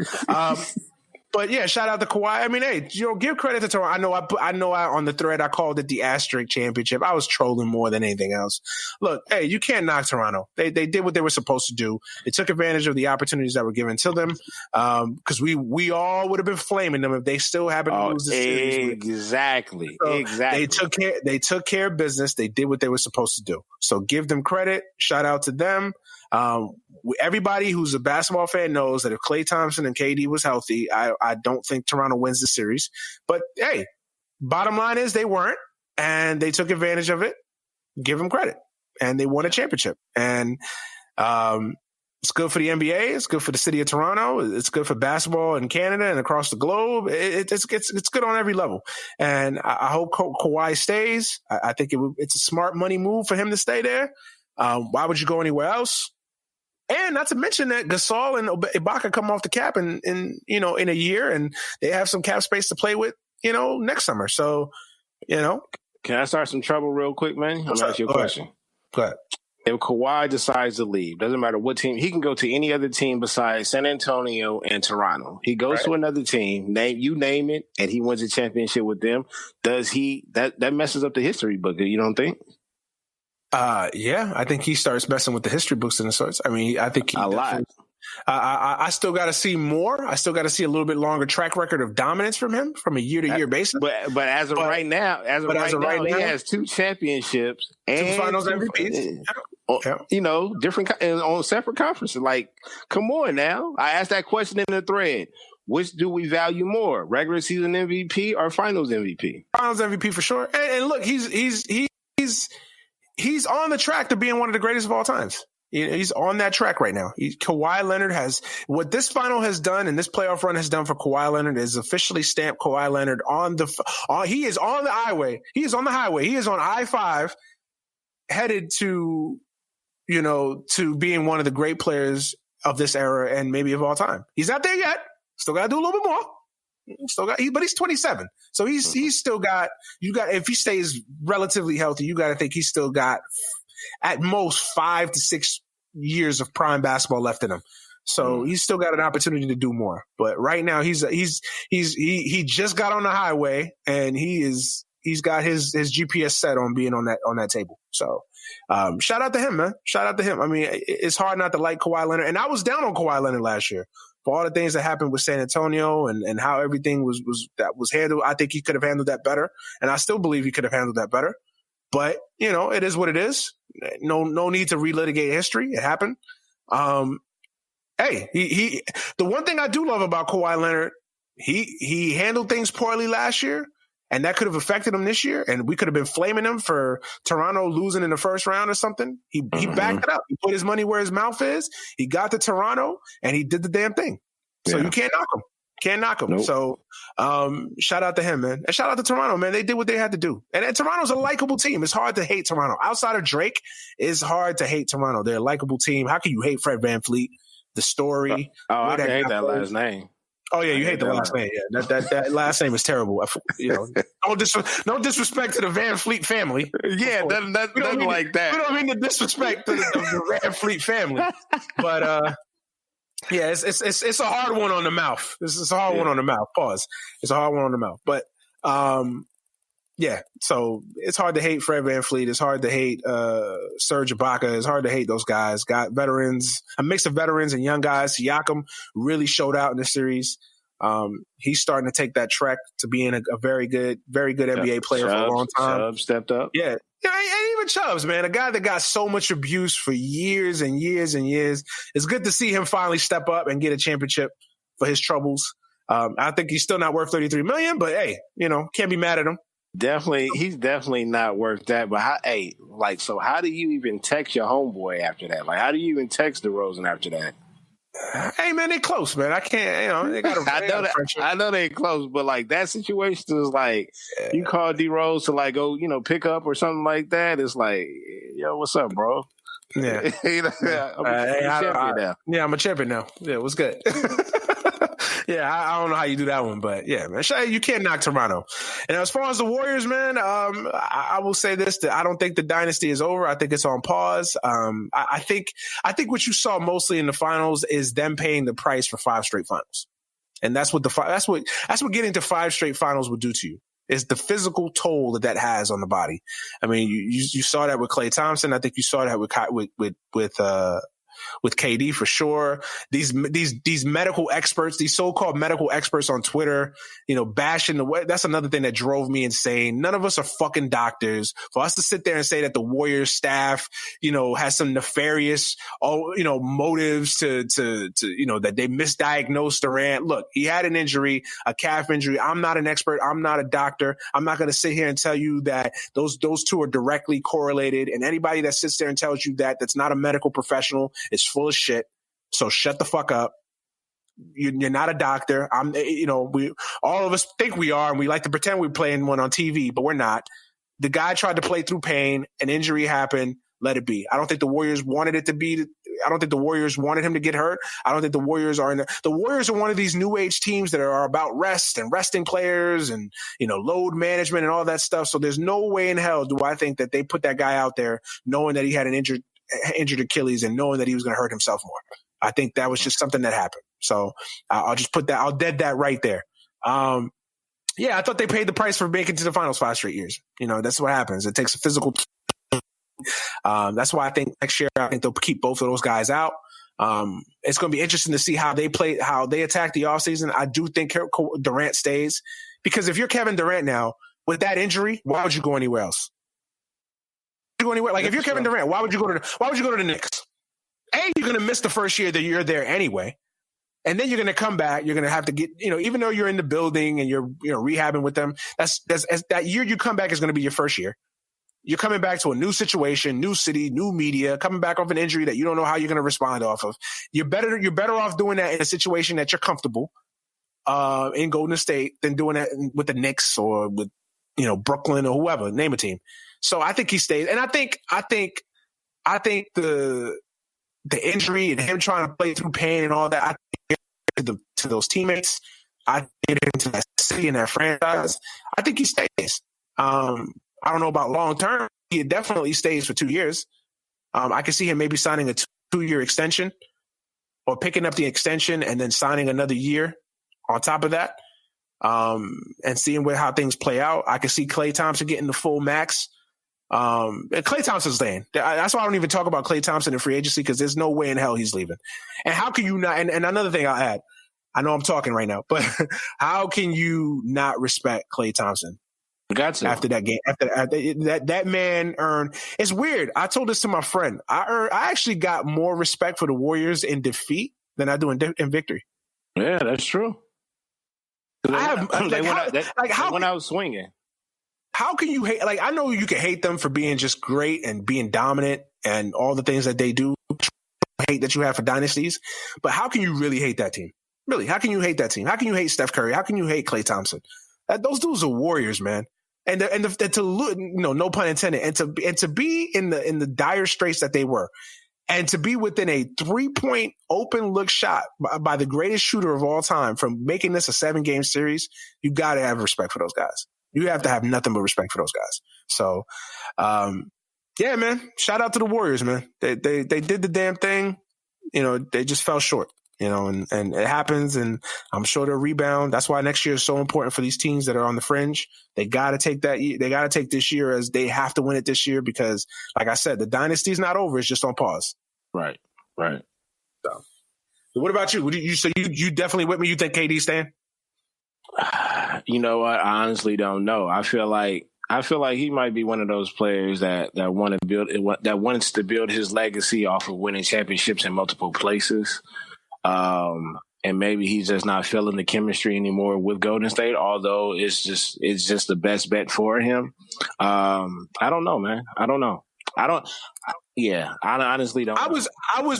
But yeah, shout out to Kawhi. I mean, hey, give credit to Toronto. I know on the thread I called it the asterisk championship. I was trolling more than anything else. Look, hey, you can't knock Toronto. They did what they were supposed to do. They took advantage of the opportunities that were given to them. Because we all would have been flaming them if they still happened to lose the series. Exactly. So exactly. They took care of business. They did what they were supposed to do. So give them credit. Shout out to them. Everybody who's a basketball fan knows that if Klay Thompson and KD was healthy, I don't think Toronto wins the series. But hey, bottom line is they weren't, and they took advantage of it. Give them credit, and they won a championship. And it's good for the NBA. It's good for the city of Toronto. It's good for basketball in Canada and across the globe. It's good on every level. And I hope Kawhi stays. I think it's a smart money move for him to stay there. Why would you go anywhere else? And not to mention that Gasol and Ibaka come off the cap in a year, and they have some cap space to play with, next summer. So, Can I start some trouble real quick, man? I'm going to ask you a question. Go ahead. If Kawhi decides to leave, doesn't matter what team, he can go to any other team besides San Antonio and Toronto. He goes to another team, name it, and he wins a championship with them. Does he? That messes up the history book, you don't think? Yeah, I think he starts messing with the history books and the sorts. I mean, I think a lot. I still got to see more. I still got to see a little bit longer track record of dominance from him from a year to year basis. But as of right now, he has 2 championships and 2 finals MVPs. Different on separate conferences. Like, come on now. I asked that question in the thread. Which do we value more, regular season MVP or finals MVP? Finals MVP for sure. And look, he's he's on the track to being one of the greatest of all times. He's on that track right now. Kawhi Leonard has what this final has done and this playoff run has done for Kawhi Leonard is officially stamped Kawhi Leonard he is on the highway. He is on the highway. He is on I-5 headed to, to being one of the great players of this era and maybe of all time. He's not there yet. Still got to do a little bit more. But he's 27. So he's still got, if he stays relatively healthy, you got to think he's still got at most 5 to 6 years of prime basketball left in him. So he's still got an opportunity to do more. But right now he just got on the highway and he's got his GPS set on being on that table. So shout out to him, man. Shout out to him. I mean, it's hard not to like Kawhi Leonard. And I was down on Kawhi Leonard last year for all the things that happened with San Antonio and how everything was handled. I think he could have handled that better. And I still believe he could have handled that better. But, it is what it is. No need to relitigate history. It happened. Hey, the one thing I do love about Kawhi Leonard, he handled things poorly last year, and that could have affected him this year, and we could have been flaming him for Toronto losing in the first round or something. He backed it up. He put his money where his mouth is. He got to Toronto, and he did the damn thing. So you can't knock him. Can't knock him. Nope. So shout out to him, man. And shout out to Toronto, man. They did what they had to do. And Toronto's a likable team. It's hard to hate Toronto. Outside of Drake, it's hard to hate Toronto. They're a likable team. How can you hate Fred VanVleet? The story. I can hate that last name. Oh, yeah, you hate the last name. Yeah, that last name is terrible. No disrespect to the Van Fleet family. Yeah, nothing like that. We don't mean to disrespect to the Van Fleet family. But, yeah, it's a hard one on the mouth. It's a hard one on the mouth. Pause. It's a hard one on the mouth. But yeah, so it's hard to hate Fred VanVleet. It's hard to hate Serge Ibaka. It's hard to hate those guys. Got veterans, a mix of veterans and young guys. Siakam really showed out in this series. He's starting to take that trek to being a very good NBA player for a long time. Chubb stepped up. Yeah. Yeah, and even Chubbs, man, a guy that got so much abuse for years and years and years. It's good to see him finally step up and get a championship for his troubles. I think he's still not worth $33 million, but hey, can't be mad at him. He's definitely not worth that. But so how do you even text your homeboy after that? Like, how do you even text DeRozan after that? Hey man, they close, man. I can't, they got I know they close, but like that situation is like you call D-Rose to like go, pick up or something like that. It's like, yo, what's up, bro? Yeah, I'm a champion now. Yeah, what's good? Yeah, I don't know how you do that one, but yeah, man, you can't knock Toronto. And as far as the Warriors, man, I will say this: that I don't think the dynasty is over. I think it's on pause. I think what you saw mostly in the finals is them paying the price for 5 straight finals, and that's what getting to 5 straight finals would do to you. Is the physical toll that has on the body. I mean, you saw that with Klay Thompson. I think you saw that with KD for sure. These medical experts, these so-called medical experts on Twitter, bashing the way. That's another thing that drove me insane. None of us are fucking doctors. For us to sit there and say that the Warriors staff, has some nefarious, motives to that they misdiagnosed Durant. Look, he had an injury, a calf injury. I'm not an expert. I'm not a doctor. I'm not going to sit here and tell you that those two are directly correlated. And anybody that sits there and tells you that's not a medical professional is full of shit. So shut the fuck up. You're not a doctor. We all of us think we are, and we like to pretend we're playing one on TV, but we're not. The guy tried to play through pain. An injury happened. Let it be. I don't think the Warriors wanted it to be. I don't think the Warriors wanted him to get hurt. I don't think the Warriors are the Warriors are one of these new age teams that are about rest and resting players and, load management and all that stuff. So there's no way in hell do I think that they put that guy out there knowing that he had an injured Achilles and knowing that he was going to hurt himself more. I think that was just something that happened. So I'll just put that, I'll dead that right there. Yeah, I thought they paid the price for making it to the finals 5 straight years. That's what happens. It takes a physical. That's why I think next year, I think they'll keep both of those guys out. It's going to be interesting to see how they attack the offseason. I do think Durant stays because if you're Kevin Durant now with that injury, why would you go anywhere else? Go anywhere. Like if you're Kevin Durant, why would you go to the Knicks? A, you're going to miss the first year that you're there anyway. And then you're going to come back. You're going to have to get, even though you're in the building and you're rehabbing with them, that's that year you come back is going to be your first year. You're coming back to a new situation, new city, new media, coming back off an injury that you don't know how you're going to respond off of. You're better off doing that in a situation that you're comfortable in Golden State than doing that with the Knicks or with, Brooklyn or whoever, name a team. So I think he stays. And I think the injury and him trying to play through pain and all that, I think to those teammates, I get into that city and that franchise. I think he stays. I don't know about long term. He definitely stays for 2 years. I can see him maybe signing a 2-year extension or picking up the extension and then signing another year on top of that and seeing how things play out. I can see Klay Thompson getting the full max. And Klay Thompson's staying. That's why I don't even talk about Klay Thompson in free agency because there's no way in hell he's leaving. And how can you not? And another thing I'll add, I know I'm talking right now, but how can you not respect Klay Thompson? Got to. After that game, after that man earned. It's weird. I told this to my friend. I actually got more respect for the Warriors in defeat than I do in victory. Yeah, that's true. They went out swinging. How can you hate? Like, I know you can hate them for being just great and being dominant and all the things that they do. Hate that you have for dynasties, but how can you really hate that team? Really, how can you hate that team? How can you hate Steph Curry? How can you hate Klay Thompson? Those dudes are warriors, man. And to look, no pun intended, and to be in the dire straits that they were, and to be within a 3-point open look shot by the greatest shooter of all time from making this a 7-game series, you got to have respect for those guys. You have to have nothing but respect for those guys. So, yeah, man, shout out to the Warriors, man. They did the damn thing. They just fell short. And it happens, and I'm sure they'll rebound. That's why next year is so important for these teams that are on the fringe. They got to take they got to take this year as they have to win it this year because, like I said, the dynasty's not over. It's just on pause. Right. So what about you? You definitely with me? You think KD's staying? You know what? I honestly don't know. I feel like he might be one of those players that wants to build his legacy off of winning championships in multiple places. And maybe he's just not feeling the chemistry anymore with Golden State, although it's just the best bet for him. I don't know, man. I don't know. I honestly don't. I was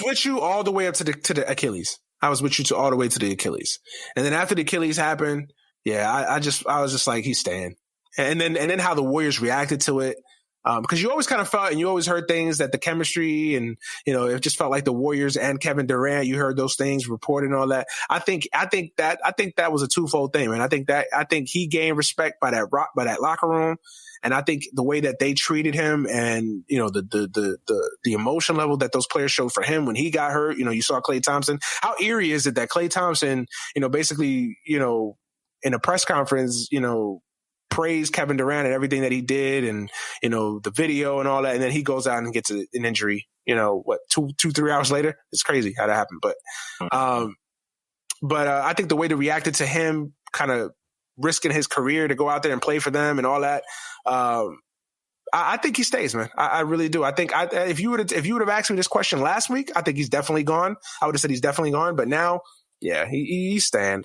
with you all the way up to the Achilles. I was with you all the way to the Achilles. And then after the Achilles happened, yeah, I was just like, he's staying. And then how the Warriors reacted to it. Because you always kind of felt, and you always heard things that the chemistry and, it just felt like the Warriors and Kevin Durant, you heard those things reported and all that. I think that was a twofold thing, man. I think he gained respect by that locker room. And I think the way that they treated him and, the emotion level that those players showed for him when he got hurt, you saw Klay Thompson. How eerie is it that Klay Thompson, basically, in a press conference, praise Kevin Durant and everything that he did and, the video and all that. And then he goes out and gets an injury, 2-3 hours later. It's crazy how that happened. But I think the way they reacted to him kind of risking his career to go out there and play for them and all that, I think he stays, man. I really do. I think if you would have asked me this question last week, I think he's definitely gone. I would have said he's definitely gone. But now, yeah, he's staying.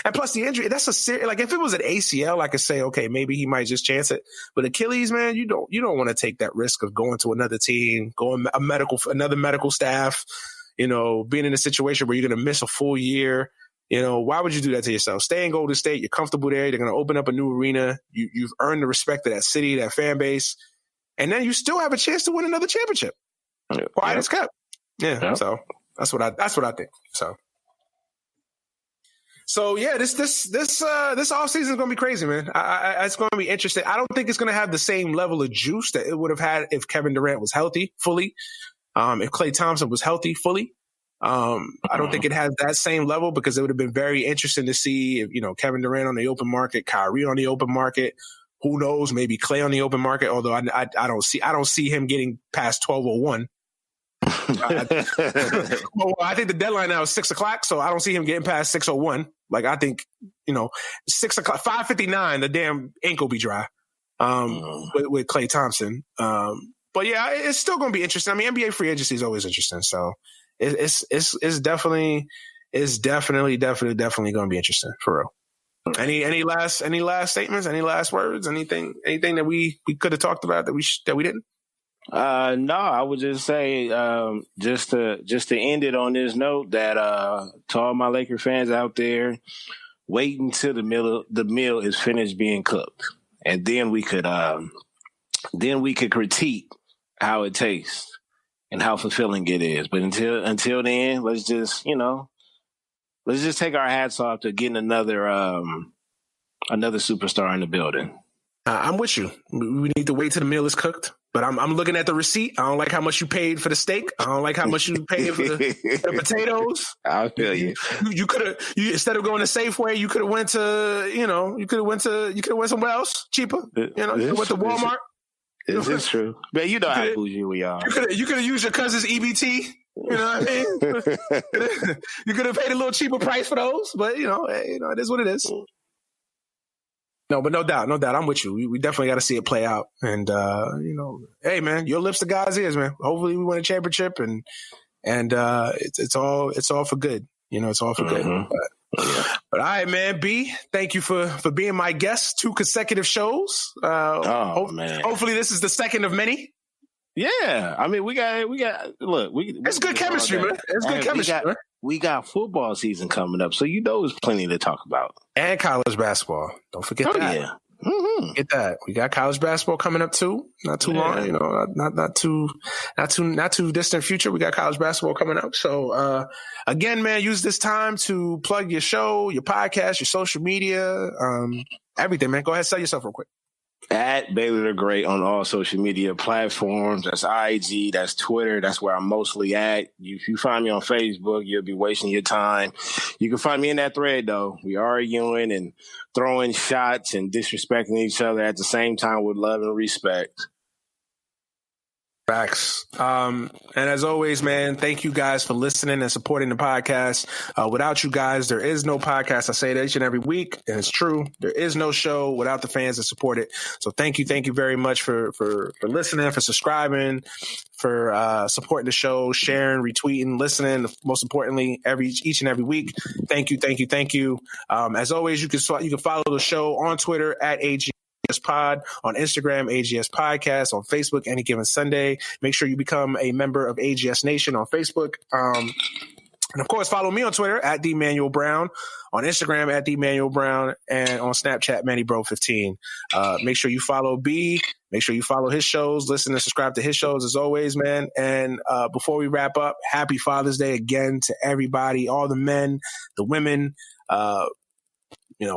And plus the injury, that's like if it was an ACL, I could say, okay, maybe he might just chance it. But Achilles, man, you don't want to take that risk of going to another team, another medical staff, being in a situation where you're going to miss a full year. Why would you do that to yourself? Stay in Golden State. You're comfortable there. They're going to open up a new arena. You've earned the respect of that city, that fan base. And then you still have a chance to win another championship. Quiet as kept. Yeah. So that's what I think. So yeah, this offseason is going to be crazy, man. It's going to be interesting. I don't think it's going to have the same level of juice that it would have had if Kevin Durant was healthy fully. If Klay Thompson was healthy fully. I don't think it has that same level because it would have been very interesting to see if, Kevin Durant on the open market, Kyrie on the open market. Who knows? Maybe Klay on the open market. Although I don't see him getting past 12:01. Well, I think the deadline now is 6:00, so I don't see him getting past 6:01. Like I think 6:00, 5:59, the damn ink will be dry with Klay Thompson. But yeah, it's still going to be interesting. I mean, NBA free agency is always interesting, so it's definitely going to be interesting for real. Any last statements? Any last words? Anything that we could have talked about that we didn't? No, I would just say just to end it on this note that to all my Laker fans out there, wait until the meal is finished being cooked, and then we could critique how it tastes and how fulfilling it is. But until then, let's just take our hats off to getting another superstar in the building. I'm with you. We need to wait till the meal is cooked. But I'm looking at the receipt. I don't like how much you paid for the steak. I don't like how much you paid for the potatoes. I feel you. You could have instead of going to Safeway, you could have went somewhere else cheaper. You went to Walmart. This is true. But you know how bougie we are. You could have used your cousin's EBT. You know what I mean? You could have paid a little cheaper price for those, but it is what it is. No, but no doubt. I'm with you. We definitely got to see it play out. And hey, man, your lips to God's ears, man. Hopefully, we win a championship, and it's all for good. It's all for good. But all right, man. B, thank you for being my guest 2 consecutive shows. Man. Hopefully, this is the second of many. Yeah, I mean, we got look. It's good chemistry, man. It's good chemistry, man. We got football season coming up, so there's plenty to talk about. And college basketball. Don't forget that. Yeah. Mm-hmm. Get that. We got college basketball coming up too. Not too long, not too distant future. We got college basketball coming up. So again, man, use this time to plug your show, your podcast, your social media, everything, man. Go ahead, sell yourself real quick. At Baylor the Great on all social media platforms. That's IG, that's Twitter. That's where I'm mostly at. If you find me on Facebook, you'll be wasting your time. You can find me in that thread, though. We arguing and throwing shots and disrespecting each other at the same time with love and respect. Facts. And as always, man, thank you guys for listening and supporting the podcast. Without you guys, there is no podcast. I say it each and every week, and it's true. There is no show without the fans that support it. So thank you very much for listening, for subscribing, for supporting the show, sharing, retweeting, listening. Most importantly, each and every week. Thank you. As always, you can follow the show on Twitter at AGS Pod, on Instagram, AGS Podcast, on Facebook, Any Given Sunday. Make sure you become a member of AGS Nation on Facebook. And of course, follow me on Twitter at DManuel Brown, on Instagram at DManuel Brown, and on Snapchat, MannyBro15. Make sure you follow B. Make sure you follow his shows, listen and subscribe to his shows as always, man. And before we wrap up, happy Father's Day again to everybody, all the men, the women,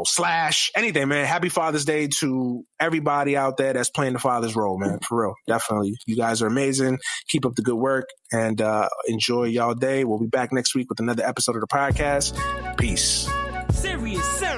slash anything, man. Happy Father's Day to everybody out there that's playing the father's role, man. For real. Definitely. You guys are amazing. Keep up the good work and enjoy y'all day. We'll be back next week with another episode of the podcast. Peace. Serious, sir.